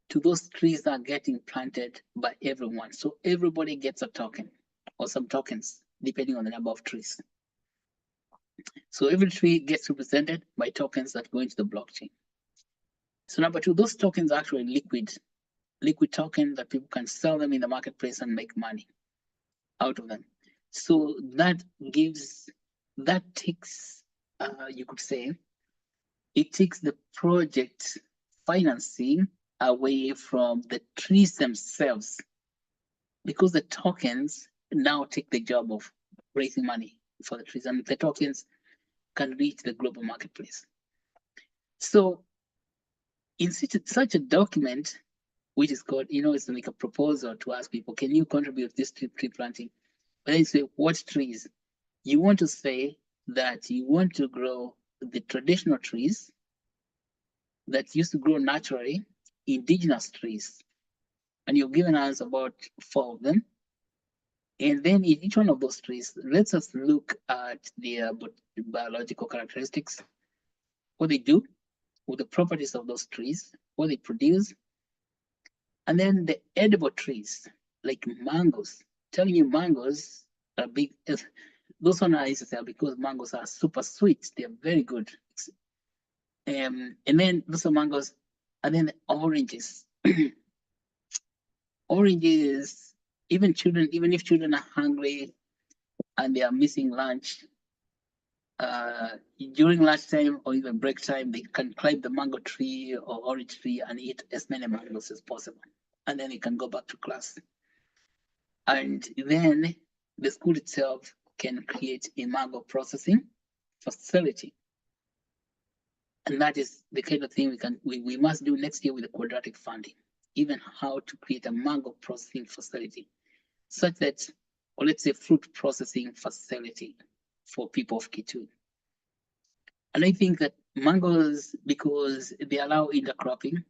to those trees that are getting planted by everyone. So everybody gets a token or some tokens, depending on the number of trees. So every tree gets represented by tokens that go into the blockchain. So number two, those tokens are actually liquid token that people can sell them in the marketplace and make money out of them. So that takes, you could say, it takes the project financing away from the trees themselves, because the tokens now take the job of raising money for the trees, and the tokens can reach the global marketplace. So in such a document, which is called, it's like a proposal to ask people, can you contribute this to tree planting? But then you say, what trees? You want to say that you want to grow the traditional trees that used to grow naturally, indigenous trees. And you've given us about 4 of them. And then in each one of those trees, let's just look at their biological characteristics, what they do, with the properties of those trees, what they produce, and then the edible trees, like mangoes. Telling you mangoes are big. Those one are easy to tell because mangoes are super sweet. They're very good. And then those are mangoes, and then the oranges. Oranges, even if children are hungry and they are missing lunch, during lunchtime or even break time, they can climb the mango tree or orange tree and eat as many mangoes as possible. And then they can go back to class. And then the school itself can create a mango processing facility. And that is the kind of thing we must do next year with the quadratic funding, even how to create a mango processing facility, such that, or let's say fruit processing facility for people of Kitui. And I think that mangoes, because they allow intercropping,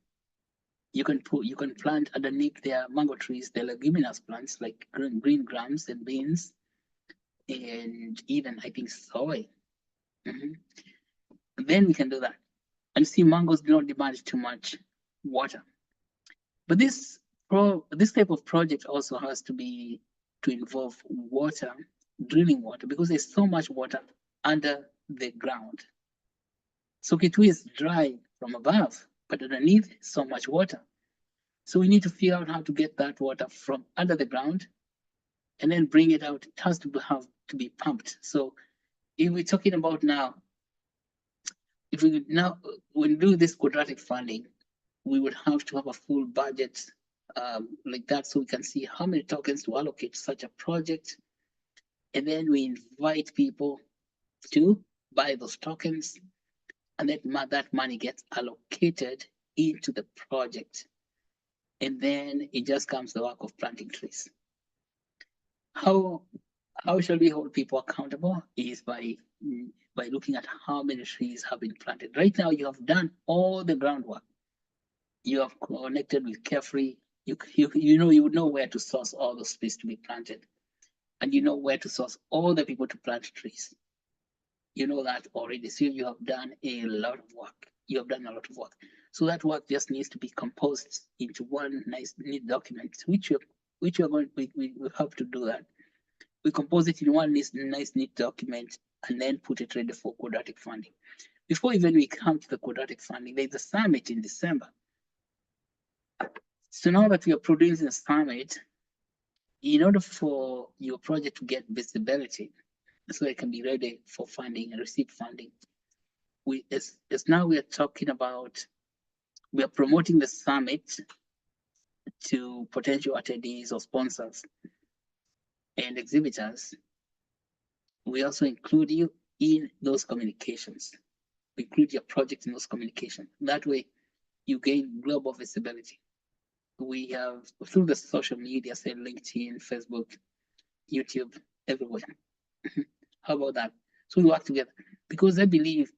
you can plant underneath their mango trees, the leguminous plants like green grams and beans, and even I think soy. Then we can do that. And see, mangoes do not demand too much water. But this type of project also has to involve water, drilling water, because there's so much water under the ground. So Kitui is dry from above, but underneath so much water. So we need to figure out how to get that water from under the ground and then bring it out. It has to be pumped. So if we're talking about now if we now, when we do this quadratic funding, we would have to have a full budget like that, so we can see how many tokens to allocate to such a project. And then we invite people to buy those tokens, and then that money gets allocated into the project. And then it just comes the work of planting trees. How shall we hold people accountable is by looking at how many trees have been planted. Right now, you have done all the groundwork. You have connected with Carefree. You would know where to source all those trees to be planted, and you know where to source all the people to plant trees. You know that already. So you have done a lot of work. You have done a lot of work. So that work just needs to be composed into one nice neat document, which we're going we have to do that. We compose it in one nice neat document and then put it ready for quadratic funding. Before even we come to the quadratic funding, there's a summit in December. So now that we are producing a summit, in order for your project to get visibility, so it can be ready for funding and receive funding, now we are talking about, we are promoting the summit to potential attendees or sponsors and exhibitors. We also include you in those communications. We include your project in those communications. That way, you gain global visibility. We have, through the social media, say LinkedIn, Facebook, YouTube, everywhere. How about that? So we work together because I believe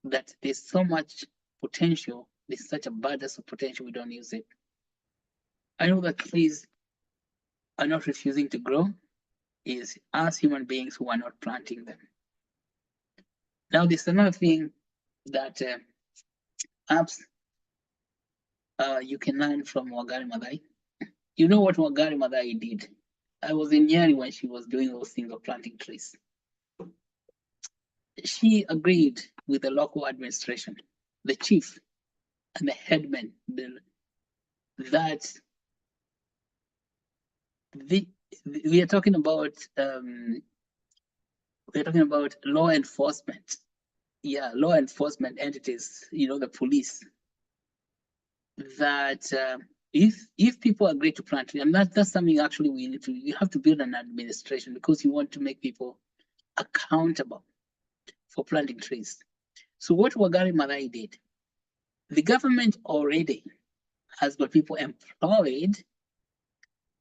that there's so much potential. There's such a abundance of potential. We don't use it. I know that trees are not refusing to grow. Is us human beings who are not planting them. Now, there's another thing that apps you can learn from Wangari Maathai. You know what Wangari Maathai did? I was in Nyeri when she was doing those things of planting trees. She agreed with the local administration, the chief and the headman, that we are talking about law enforcement. Yeah, law enforcement entities, the police, that if people agree to plant trees, and that's something actually you have to build an administration, because you want to make people accountable for planting trees. So what Wangari Maathai did, the government already has got people employed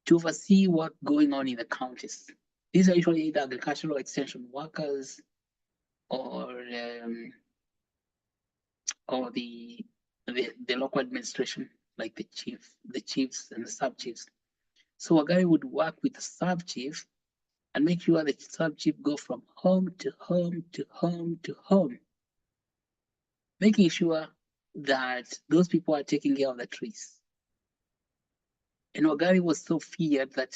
to oversee what's going on in the counties. These are usually either agricultural extension workers or the local administration, like the chiefs and the sub-chiefs. So Wangari would work with the sub-chief and make sure the sub-chief go from home to home to home to home, making sure that those people are taking care of the trees. And Wangari was so feared that,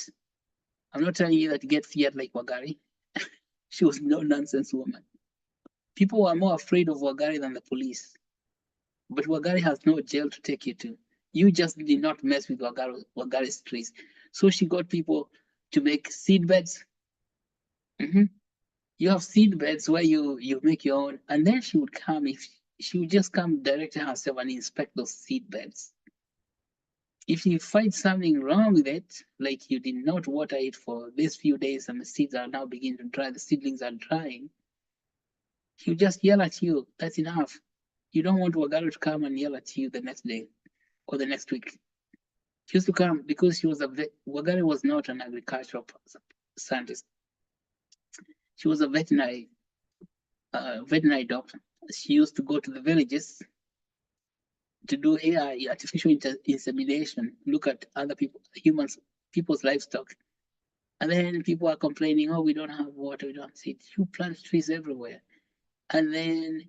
I'm not telling you that you get feared like Wangari. She was no nonsense woman. People were more afraid of Wangari than the police. But Wangari has no jail to take you to. You just did not mess with Wangari's trees. So she got people to make seed beds. You have seed beds where you make your own, and then she would just come directly herself and inspect those seed beds. If you find something wrong with it, like you did not water it for these few days and the seeds are now beginning to dry, the seedlings are drying, she'll just yell at you. That's enough. You don't want Wangari to come and yell at you the next day or the next week. She used to come because Wangari was not an agricultural scientist. She was a veterinary doctor. She used to go to the villages to do AI, artificial insemination, look at other people's livestock. And then people are complaining, oh, we don't have water, we don't have seed. You plant trees everywhere. And then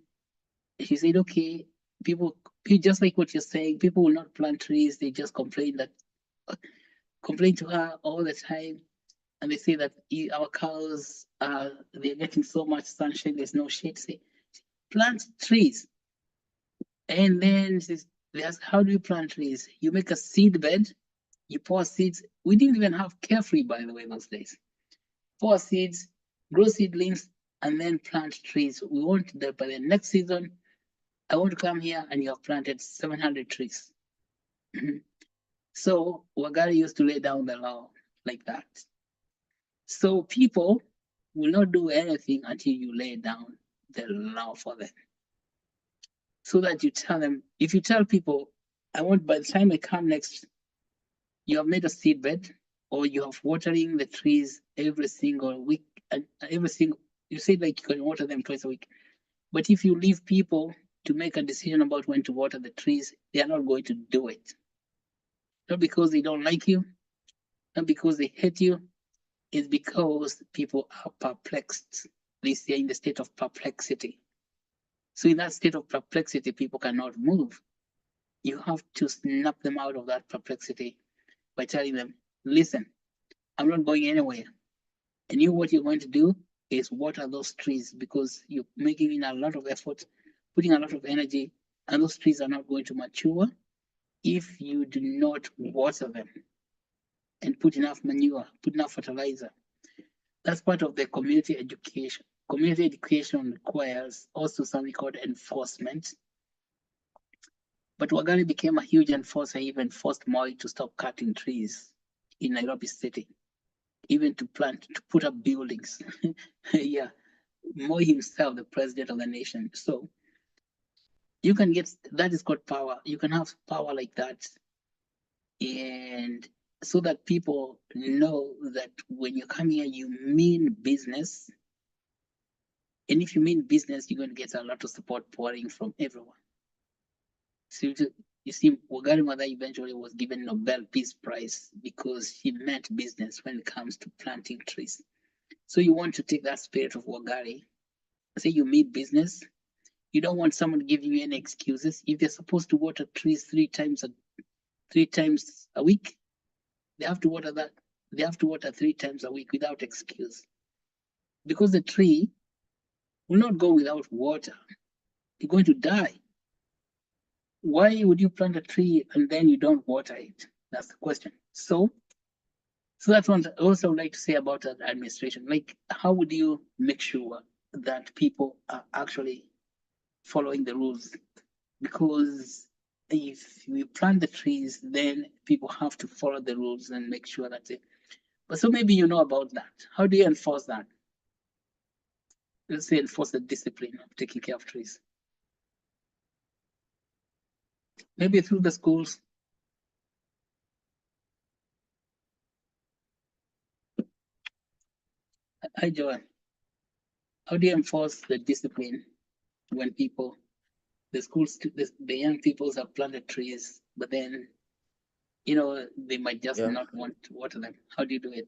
she said, okay, people, just like what you're saying, people will not plant trees. They just complain to her all the time. And they say that our cows, they're getting so much sunshine, there's no shade. Say, plant trees. And then they ask, how do you plant trees? You make a seed bed, you pour seeds. We didn't even have Carefree, by the way, those days. Pour seeds, grow seedlings, and then plant trees. We want that by the next season, I want to come here and you have planted 700 trees. So Wagari used to lay down the law like that. So people will not do anything until you lay down the law for them. So that you tell them, if you tell people, I want by the time I come next, you have made a seed bed or you have watering the trees every single week and every single, you say like you can water them twice a week. But if you leave people to make a decision about when to water the trees, they are not going to do it. Not because they don't like you, not because they hate you, it's because people are perplexed. They are in the state of perplexity. So in that state of perplexity, people cannot move. You have to snap them out of that perplexity by telling them, listen, I'm not going anywhere. And you, what you're going to do is water those trees because you're making in a lot of effort, putting a lot of energy, and those trees are not going to mature if you do not water them and put enough manure, put enough fertilizer. That's part of the community education. Community education requires also something called enforcement. But Wagari became a huge enforcer, even forced Moi to stop cutting trees in Nairobi City, even to put up buildings. Yeah, Moi himself, the president of the nation. So you can get, that is called power. You can have power like that. And so that people know that when you come here, you mean business. And if you mean business, you're going to get a lot of support pouring from everyone. So you see, Wagari Maathai eventually was given Nobel Peace Prize because he meant business when it comes to planting trees. So you want to take that spirit of Wagari, say you mean business. You don't want someone giving you any excuses. If they're supposed to water trees three times a week, they have to water that. They have to water 3 times a week without excuse. Because the tree will not go without water. You're going to die. Why would you plant a tree and then you don't water it? That's the question. So that's what I also like to say about administration. Like, how would you make sure that people are actually following the rules? Because if we plant the trees, then people have to follow the rules and make sure that's it. But so maybe you know about that. How do you enforce that? Let's say enforce the discipline of taking care of trees. Maybe through the schools. Hi, Joanne. How do you enforce the discipline when people, the schools, the young people have planted trees, but then, they might just not want to water them? How do you do it?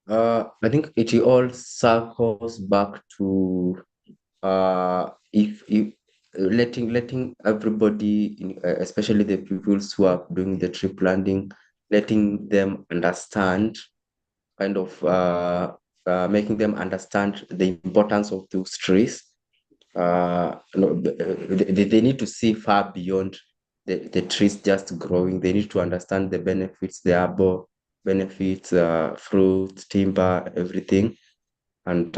I think it all circles back to if letting everybody, especially the people who are doing the tree planting, letting them understand, kind of making them understand the importance of those trees. They need to see far beyond the trees just growing. They need to understand the benefits, the herbal benefits, fruit, timber, everything. And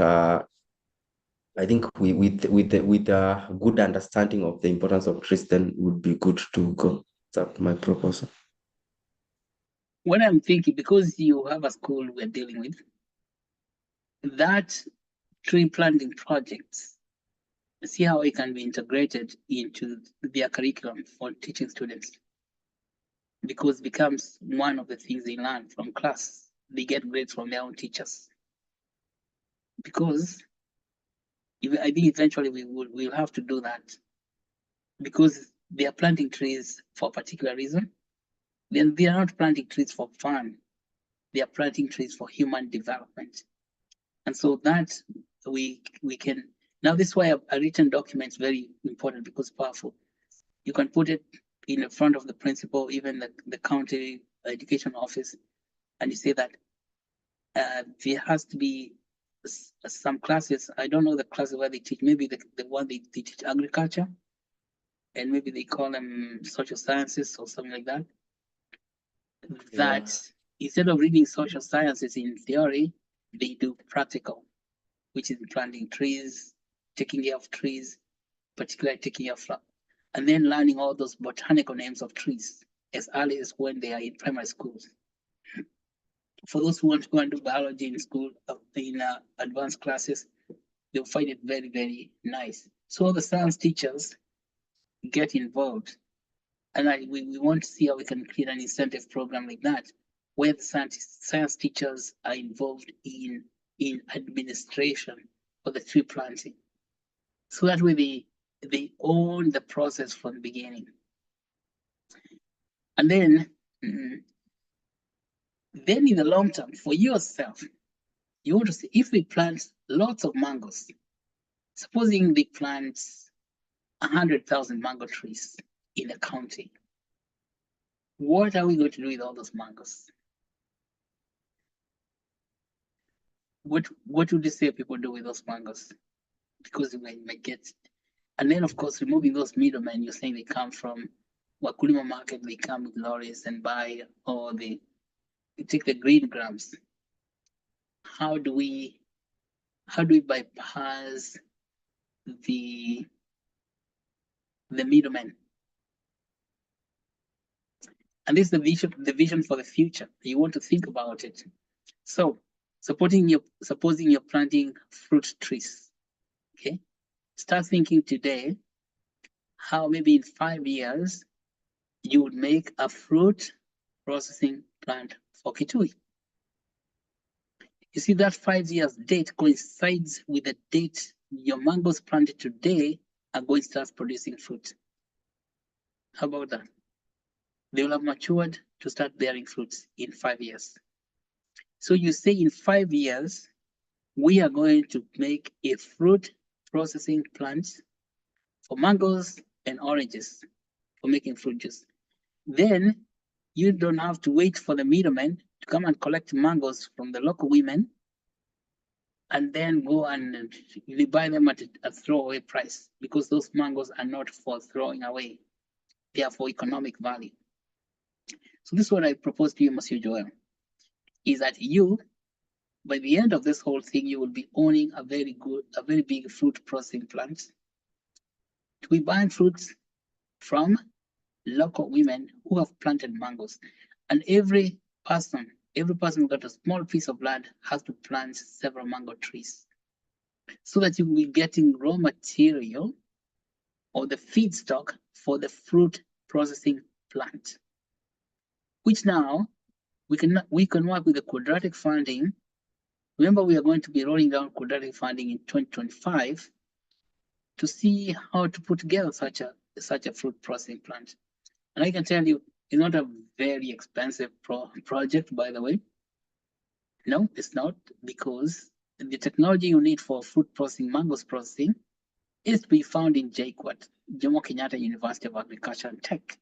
I think with a good understanding of the importance of trees, then would be good to go. That's my proposal. When I'm thinking, because you have a school we're dealing with, that tree planting projects, see how it can be integrated into their curriculum for teaching students. Because it becomes one of the things they learn from class. They get grades from their own teachers. Because I think eventually we'll have to do that. Because they are planting trees for a particular reason. Then they are not planting trees for fun. They are planting trees for human development. And so that we can, now this is why a written document is very important because powerful. You can put it in the front of the principal, even the county education office, and you say that there has to be some classes. I don't know the classes where they teach, maybe the one they teach agriculture, and maybe they call them social sciences or something like that. That instead of reading social sciences in theory, they do practical, which is planting trees, taking care of trees, particularly taking a flower, and then learning all those botanical names of trees as early as when they are in primary schools. For those who want to go and do biology in school, in advanced classes, they'll find it very, very nice. So all the science teachers get involved. And we want to see how we can create an incentive program like that, where the science teachers are involved in administration for the tree planting. So that way they own the process from the beginning. And then, then in the long term, for yourself, you want to see if we plant lots of mangoes, supposing we plant 100,000 mango trees in a county, what are we going to do with all those mangoes? What would you say people do with those mangoes? Because you might get, and then of course removing those middlemen. You're saying they come from Wakulima market, they come with lorries and buy, or they take the green grams. How do we bypass the middlemen? And this is the vision for the future. You want to think about it. So supposing you're planting fruit trees, okay? Start thinking today how maybe in 5 years you would make a fruit processing plant for Kitui. You see, that 5 years date coincides with the date your mangoes planted today are going to start producing fruit. How about that? They will have matured to start bearing fruits in 5 years. So you say in 5 years, we are going to make a fruit processing plant for mangoes and oranges for making fruit juice. Then you don't have to wait for the middlemen to come and collect mangoes from the local women and then go and you buy them at a throwaway price, because those mangoes are not for throwing away. They are for economic value. So this is what I propose to you, Monsieur Joel, is that you, by the end of this whole thing, you will be owning a very big fruit processing plant to be buying fruits from local women who have planted mangoes. And every person who got a small piece of land has to plant several mango trees, so that you will be getting raw material or the feedstock for the fruit processing plant, which now we can work with the quadratic funding. Remember, we are going to be rolling down quadratic funding in 2025 to see how to put together such a fruit processing plant. And I can tell you, it's not a very expensive project, by the way. No, it's not, because the technology you need for fruit processing, mangoes processing, is to be found in JKUAT, Jomo Kenyatta University of Agriculture and Tech.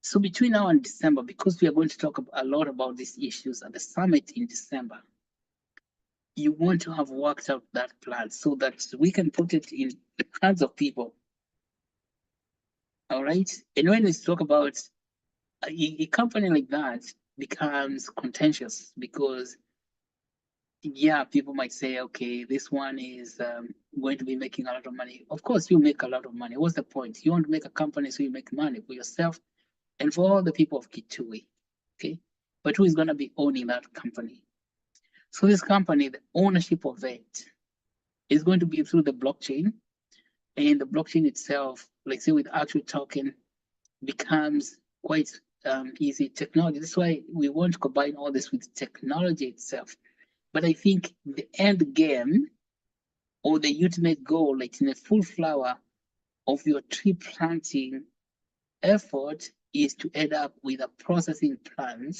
So between now and December, because we are going to talk a lot about these issues at the summit in December, you want to have worked out that plan so that we can put it in the hands of people. All right. And when we talk about a company like that becomes contentious, because yeah, people might say, okay, this one is going to be making a lot of money. Of course, you make a lot of money. What's the point? You want to make a company so you make money for yourself and for all the people of Kitui, okay? But who is going to be owning that company? So this company, the ownership of it is going to be through the blockchain, and the blockchain itself, like say with Actuate token, becomes quite easy technology. That's why we want to combine all this with technology itself. But I think the end game or the ultimate goal, like in a full flower of your tree planting effort, is to end up with a processing plant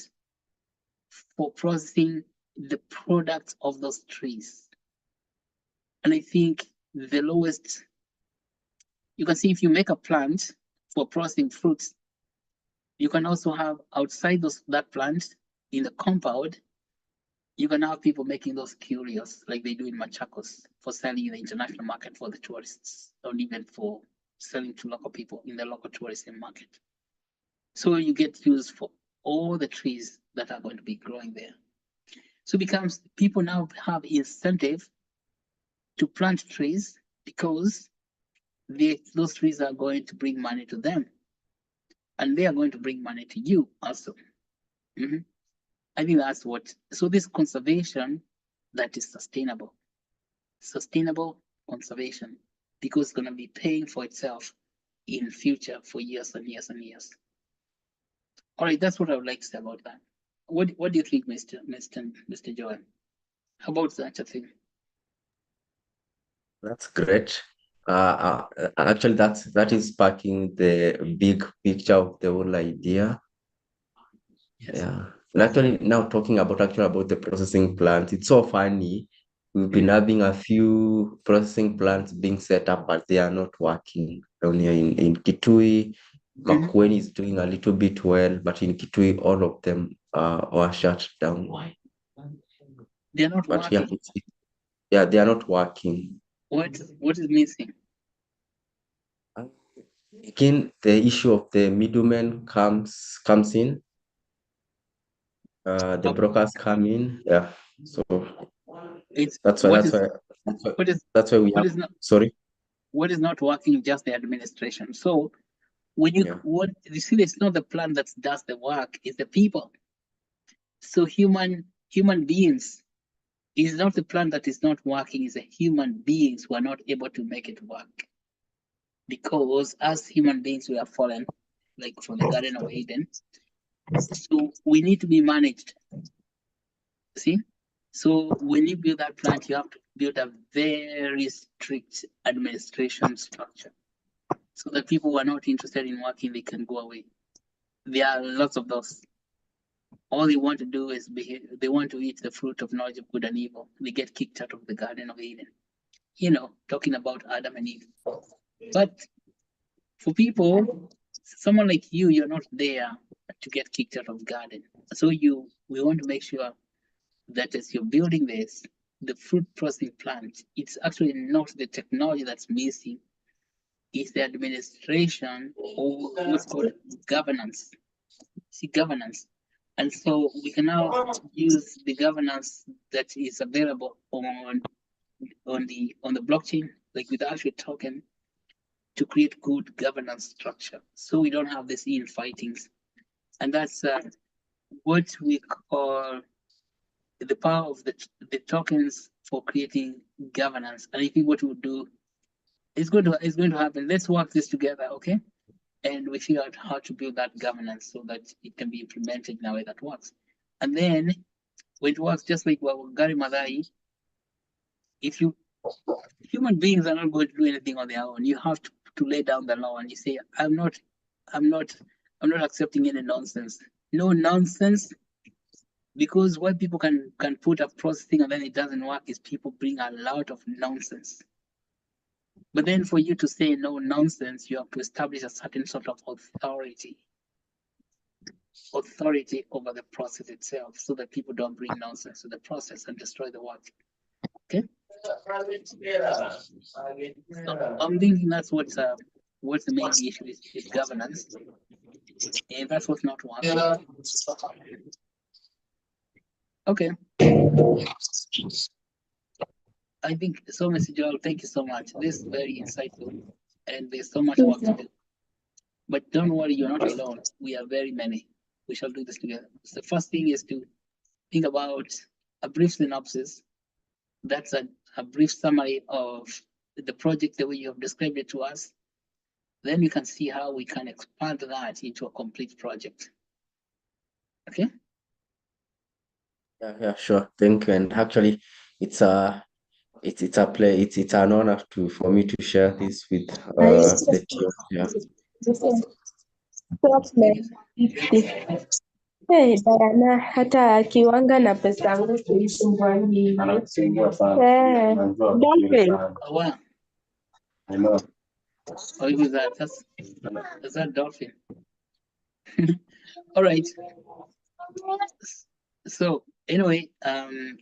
for processing the products of those trees. And I think the lowest, you can see if you make a plant for processing fruits, you can also have outside that plant in the compound, you can have people making those curios like they do in Machakos for selling in the international market for the tourists, or even for selling to local people in the local tourism market. So you get used for all the trees that are going to be growing there. So it becomes people now have incentive to plant trees because those trees are going to bring money to them, and they are going to bring money to you also. Mhm. I think that's what. So this conservation that is sustainable conservation, because it's going to be paying for itself in future for years and years and years. All right, that's what I would like to say about that. What do you think, Mr. Joel? How about such a thing? That's great. Actually, that is sparking the big picture of the whole idea. Yes. Yeah. And actually, now talking about the processing plant, it's so funny. We've been having a few processing plants being set up, but they are not working. Down here in Kitui, Makueni is doing a little bit well, but in Kitui, all of them were shut down. They're not But yeah, working. yeah, they are not working. What is missing? Again, the issue of the middleman comes in. The Okay. brokers come in. Yeah. So It's that's why what that's is why that's why what is that's why we what have is not sorry. what is not working, just the administration. So when you Yeah. what you see, it's not the plan that does the work, it's the people. So human beings is not the plan that is not working, it's the human beings who are not able to make it work. Because as human beings we are fallen, like from the Garden of Eden. So we need to be managed. See? So when you build that plant, you have to build a very strict administration structure, so that people who are not interested in working, they can go away. There are lots of those. All they want to do is they want to eat the fruit of knowledge of good and evil. They get kicked out of the Garden of Eden. Talking about Adam and Eve. But for people, someone like you, you're not there to get kicked out of garden. So we want to make sure that as you're building this, the fruit processing plant, it's actually not the technology that's missing, it's the administration, or what's called governance. See, governance. And so we can now use the governance that is available on the blockchain, like with the Actuate token, to create good governance structure. So we don't have this infightings. And that's what we call the power of the tokens for creating governance. And I think what we'll do is going to happen. Let's work this together, okay? And we figure out how to build that governance so that it can be implemented in a way that works. And then when it works, just like Gary Madai, if human beings are not going to do anything on their own, you have to lay down the law and you say, I'm not accepting any nonsense. No nonsense. Because what people can put a processing and then it doesn't work is people bring a lot of nonsense. But then for you to say no nonsense, you have to establish a certain sort of authority over the process itself, so that people don't bring nonsense to the process and destroy the work. Okay. So I'm thinking that's what's the main issue is governance, and that's what's not working. Okay. I think so, Mr. Joel. Thank you so much. This is very insightful, and there's so much work to do. But don't worry, you're not alone. We are very many. We shall do this together. So the first thing is to think about a brief synopsis. That's a brief summary of the project, the way you have described it to us. Then we can see how we can expand that into a complete project. Okay? Yeah, sure. Thank you. And actually, it's a it's an honor for me to share this with the team. Yeah. Hey, Diana, hata kiwanga na pesa yangu kuisumbwangi. Dolphin. Oh, wow. Oh, it was that. That's that dolphin. All right. So anyway,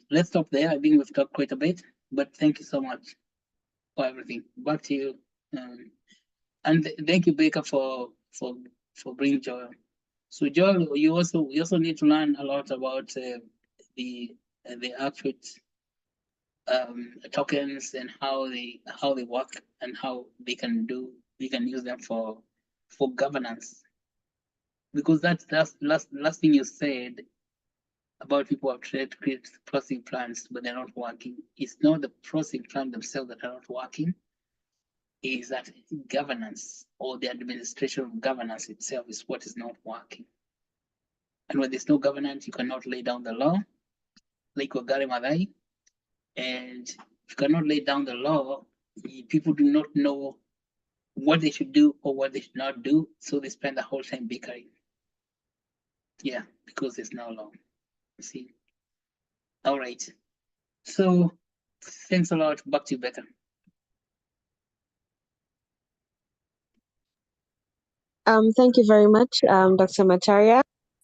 let's stop there. I think we've talked quite a bit, but thank you so much for everything. Back to you. And thank you, Baker, for bringing Joel. So Joel, we also need to learn a lot about the Actuate tokens and how they work and how we can use them for governance. Because that's last thing you said about people who have tried to create processing plants, but they're not working. It's not the processing plant themselves that are not working. Is that governance or the administration of governance itself is what is not working. And when there's no governance, you cannot lay down the law, like Wagare Madai. And if you cannot lay down the law, people do not know what they should do or what they should not do. So they spend the whole time bickering. Yeah, because there's no law. See? All right. So thanks a lot. Back to you, Becca. Thank you very much, Dr. Macharia,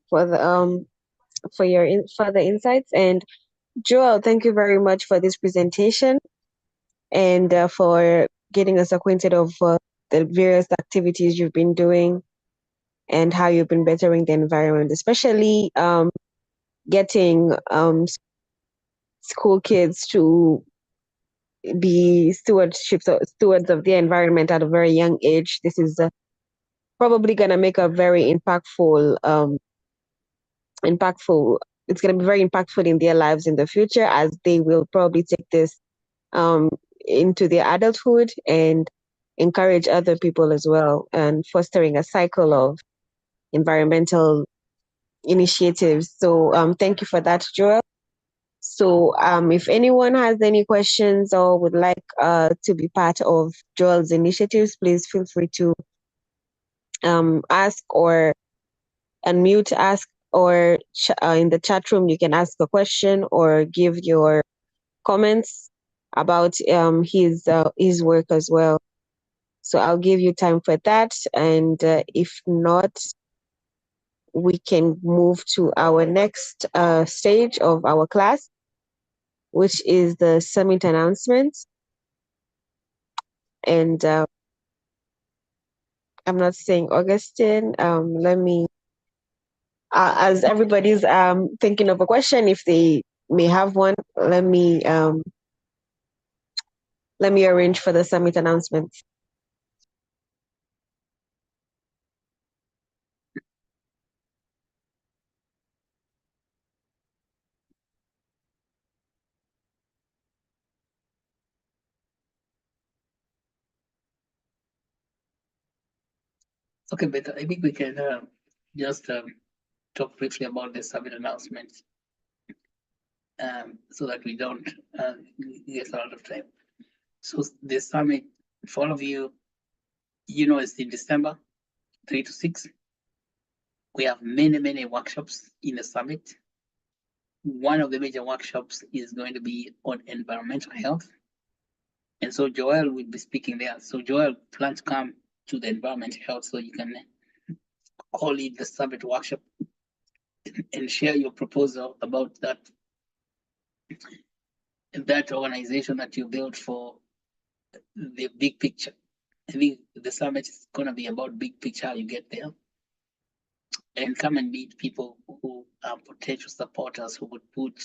for the for your further insights. And Joel, thank you very much for this presentation and for getting us acquainted of the various activities you've been doing and how you've been bettering the environment, especially getting school kids to be stewards of the environment at a very young age. This is probably going to make a very impactful it's going to be very impactful in their lives in the future, as they will probably take this into their adulthood and encourage other people as well, and fostering a cycle of environmental initiatives. So thank you for that, Joel. So if anyone has any questions or would like to be part of Joel's initiatives, please feel free to ask or unmute, ask, or in the chat room, you can ask a question or give your comments about his work as well. So I'll give you time for that. And if not, we can move to our next stage of our class, which is the summit announcement. And I'm not saying Augustine. Let me, as everybody's thinking of a question, if they may have one, let me arrange for the summit announcement. Okay, but I think we can just talk briefly about the summit announcement so that we don't get a lot of time. So the summit, for all of you, it's in December 3 to 6. We have many workshops in the summit. One of the major workshops is going to be on environmental health. And so Joel will be speaking there. So Joel, plan to come to the environmental health so you can call it the summit workshop and share your proposal about that organization that you built for the big picture. I think the summit is going to be about big picture, how you get there. And come and meet people who are potential supporters who would put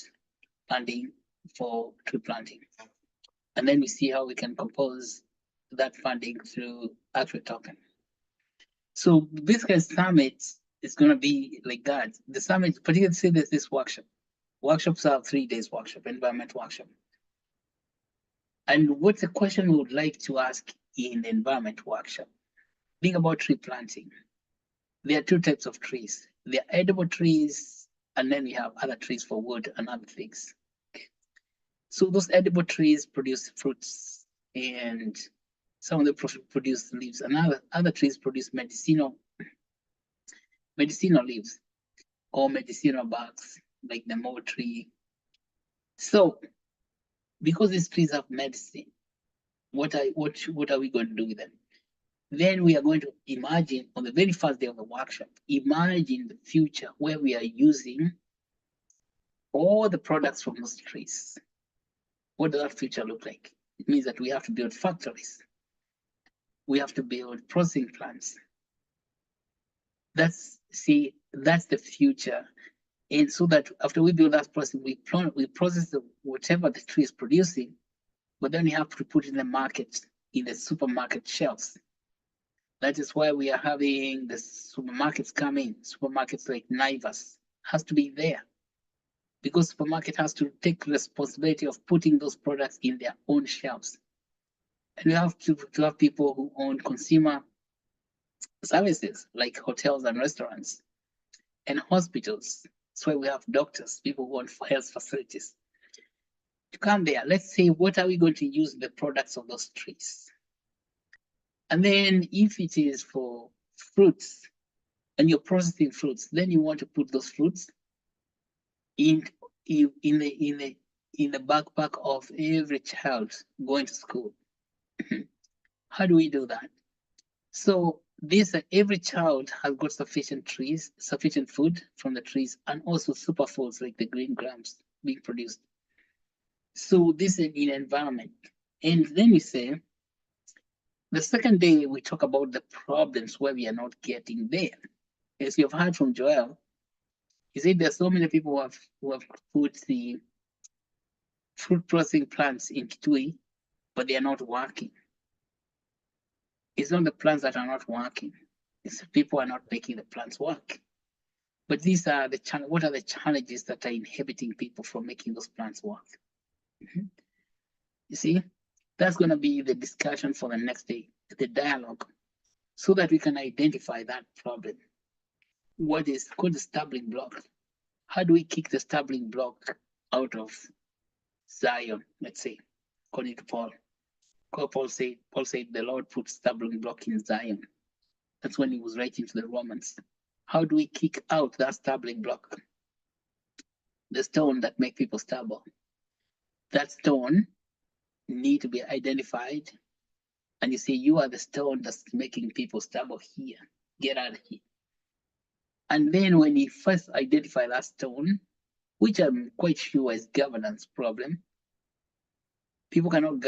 funding for tree planting. And then we see how we can compose that funding through Actuate token. So basically, summit is going to be like that. The summit, particularly say there's this workshop. Workshops are 3 days workshop, environment workshop. And what's the question we would like to ask in the environment workshop? Being about tree planting, there are 2 types of trees. There are edible trees, and then we have other trees for wood and other things. So those edible trees produce fruits, and some of them produce leaves, and other trees produce medicinal leaves or medicinal barks, like the mo tree. So because these trees have medicine, what are we going to do with them? Then we are going to imagine on the very first day of the workshop, imagine the future where we are using all the products from those trees. What does that future look like? It means that we have to build factories. We have to build processing plants. That's the future And so that after we build that process, we process whatever the tree is producing, but then we have to put it in the market, in the supermarket shelves. That is why we are having the supermarkets come in. Supermarkets like Naivas has to be there, because supermarket has to take responsibility of putting those products in their own shelves. And we have to have people who own consumer services like hotels and restaurants and hospitals. That's why we have doctors, people who own health facilities. To come there, let's say, what are we going to use the products of those trees? And then if it is for fruits and you're processing fruits, then you want to put those fruits in the backpack of every child going to school. How do we do that? So this every child has got sufficient food from the trees, and also superfoods like the green grams being produced. So this is in environment. And then we say, the second day we talk about the problems where we are not getting there. As you've heard from Joel, he said there's so many people who have put the fruit processing plants in Kitui, but they are not working. It's not the plants that are not working. It's people are not making the plants work. But these are what are the challenges that are inhibiting people from making those plants work? You see, that's going to be the discussion for the next day, the dialogue, so that we can identify that problem. What is called the stumbling block? How do we kick the stumbling block out of Zion, let's say, according to Paul? Paul said the Lord put stumbling block in Zion. That's when he was writing to the Romans. How do we kick out that stumbling block? The stone that make people stumble. That stone need to be identified. And you say, you are the stone that's making people stumble here. Get out of here. And then when you first identify that stone, which I'm quite sure is governance problem, people cannot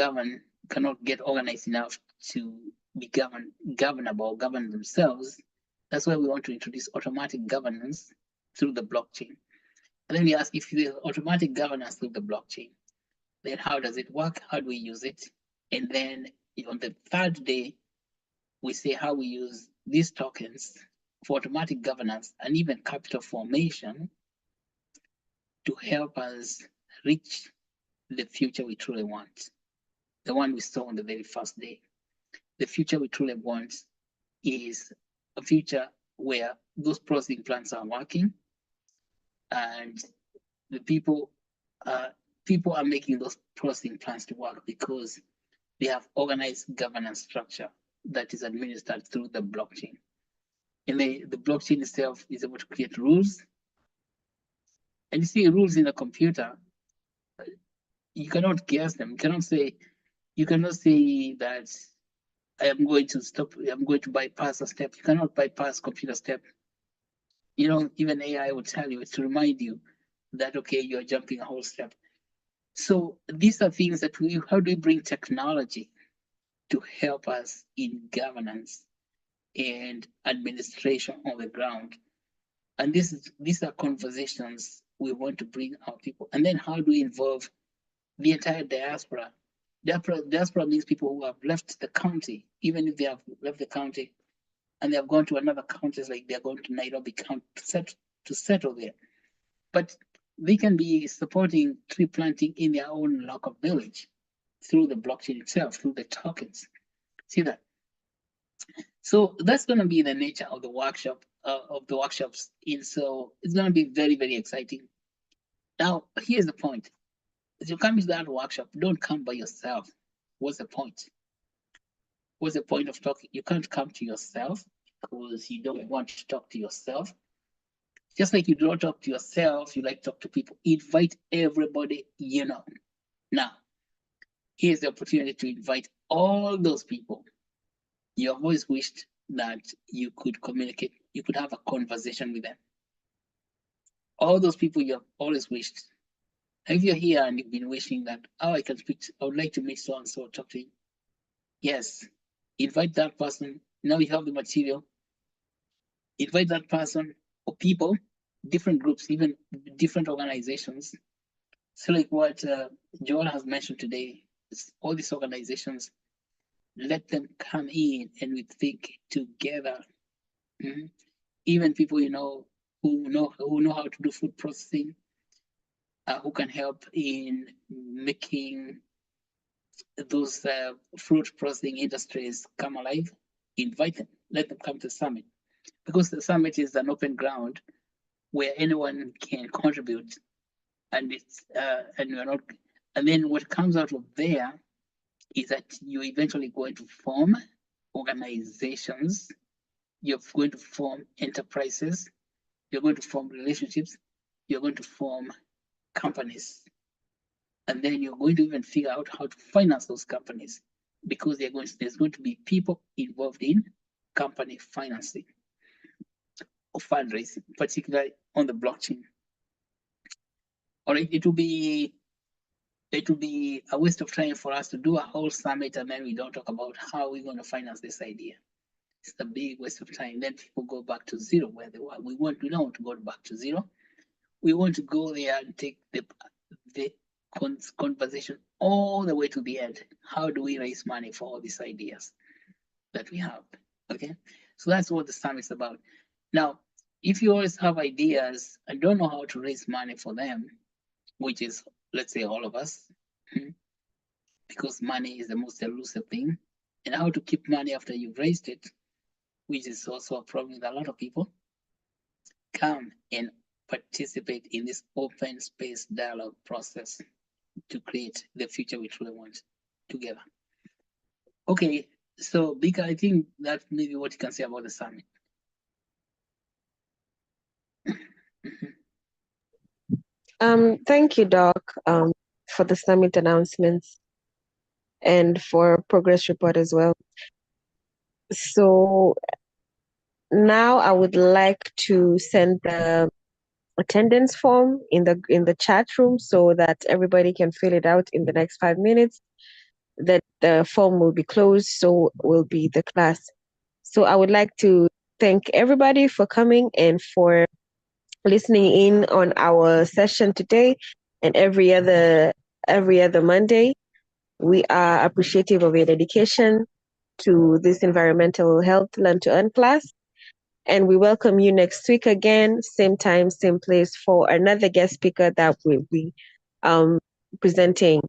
get organized enough to be governable, govern themselves. That's why we want to introduce automatic governance through the blockchain. And then we ask, if there's automatic governance through the blockchain, then how does it work? How do we use it? And then on the third day, we say how we use these tokens for automatic governance and even capital formation to help us reach the future we truly want, the one we saw on the very first day. The future we truly want is a future where those processing plants are working, and the people are making those processing plants to work because they have organized governance structure that is administered through the blockchain. And the blockchain itself is able to create rules. And you see, rules in a computer, you cannot guess them. You cannot say that I'm going to bypass a step. You cannot bypass computer step. Even AI will tell you, to remind you that, okay, you're jumping a whole step. So these are things that how do we bring technology to help us in governance and administration on the ground? And these are conversations we want to bring our people. And then how do we involve the entire diaspora? Diaspora means people who have left the county, even if they have left the county and they have gone to another counties, like they're going to Nairobi County to settle there. But they can be supporting tree planting in their own local village through the blockchain itself, through the tokens. See that? So that's going to be the nature of the workshop, workshops. And so it's going to be very, very exciting. Now, here's the point. As you come to that workshop, don't come by yourself. What's the point? What's the point of talking? You can't come to yourself because you don't want to talk to yourself. Just like you don't talk to yourself, you like to talk to people. Invite everybody you know. Now, here's the opportunity to invite all those people you have always wished that you could communicate, you could have a conversation with them. All those people you have always wished. If you're here and you've been wishing that, I would like to meet so and so, talk to him. Yes, invite that person. Now you have the material. Invite that person or people different groups, even different organizations. So like what Joel has mentioned today, all these organizations, let them come in and we think together. Mhm. Even people who know how to do food processing, who can help in making those fruit processing industries come alive. Invite them, let them come to the summit, because the summit is an open ground where anyone can contribute, and we're not. And then what comes out of there is that you're eventually going to form organizations, you're going to form enterprises, you're going to form relationships, you're going to form companies. And then you're going to even figure out how to finance those companies, because there's going to be people involved in company financing or fundraising, particularly on the blockchain. All right, it will be a waste of time for us to do a whole summit and then we don't talk about how we're going to finance this idea. It's a big waste of time. Then people go back to zero where they were. We don't want to go back to zero. We want to go there and take the conversation all the way to the end. How do we raise money for all these ideas that we have? Okay, so that's what the summit is about. Now, if you always have ideas and don't know how to raise money for them, which is, let's say, all of us, because money is the most elusive thing, and how to keep money after you've raised it, which is also a problem with a lot of people, come and participate in this open space dialogue process to create the future we truly want together. Okay, so Bika, I think that's maybe what you can say about the summit. Thank you, Doc, for the summit announcements and for progress report as well. So now I would like to send the attendance form in the chat room so that everybody can fill it out in the next 5 minutes. That the form will be closed, so will be the class. So I would like to thank everybody for coming and for listening in on our session today and every other Monday. We are appreciative of your dedication to this environmental health learn to earn class. And we welcome you next week again, same time, same place, for another guest speaker that will be presenting.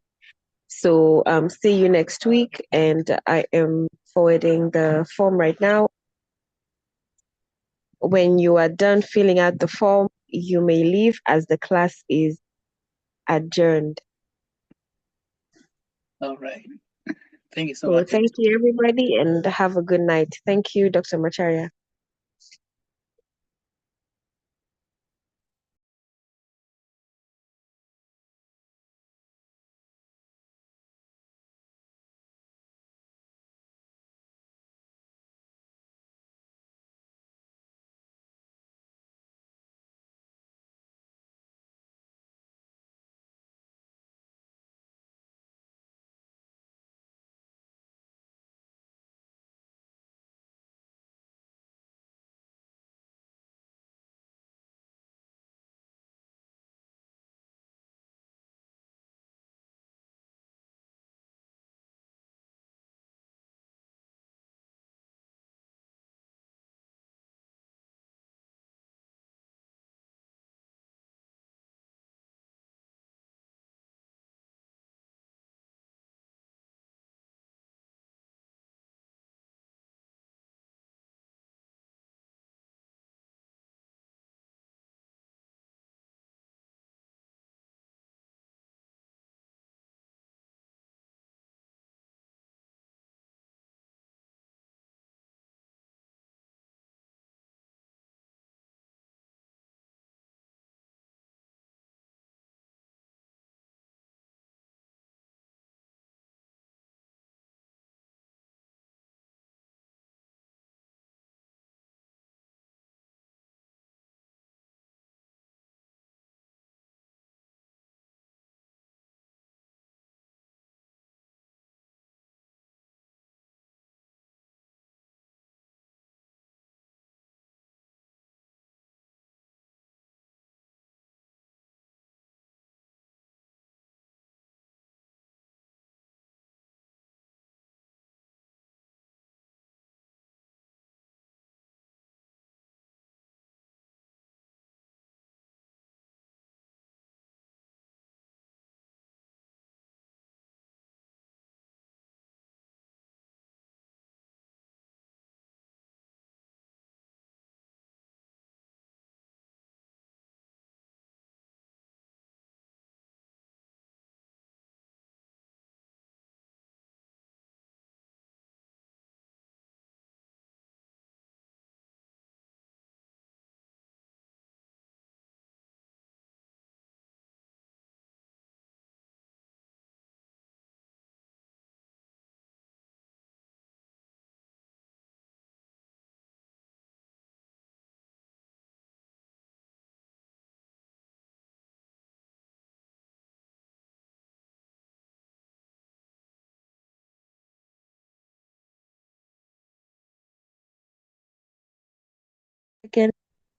So see you next week. And I am forwarding the form right now. When you are done filling out the form, you may leave as the class is adjourned. All right. Thank you so So much. thank you, everybody, and have a good night. Thank you, Dr. Macharia.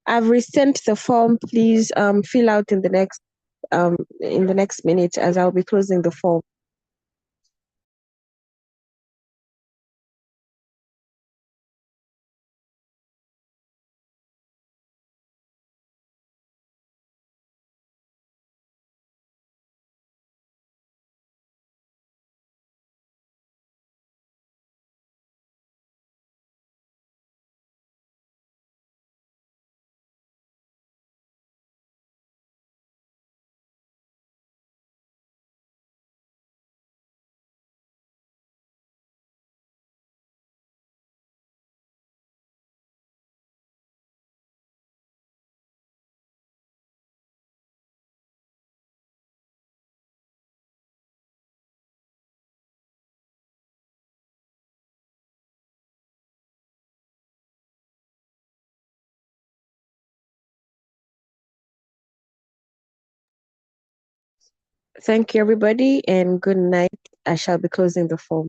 I've resent the form. Please fill out in the next minute, as I'll be closing the form. Thank you, everybody, and good night. I shall be closing the form.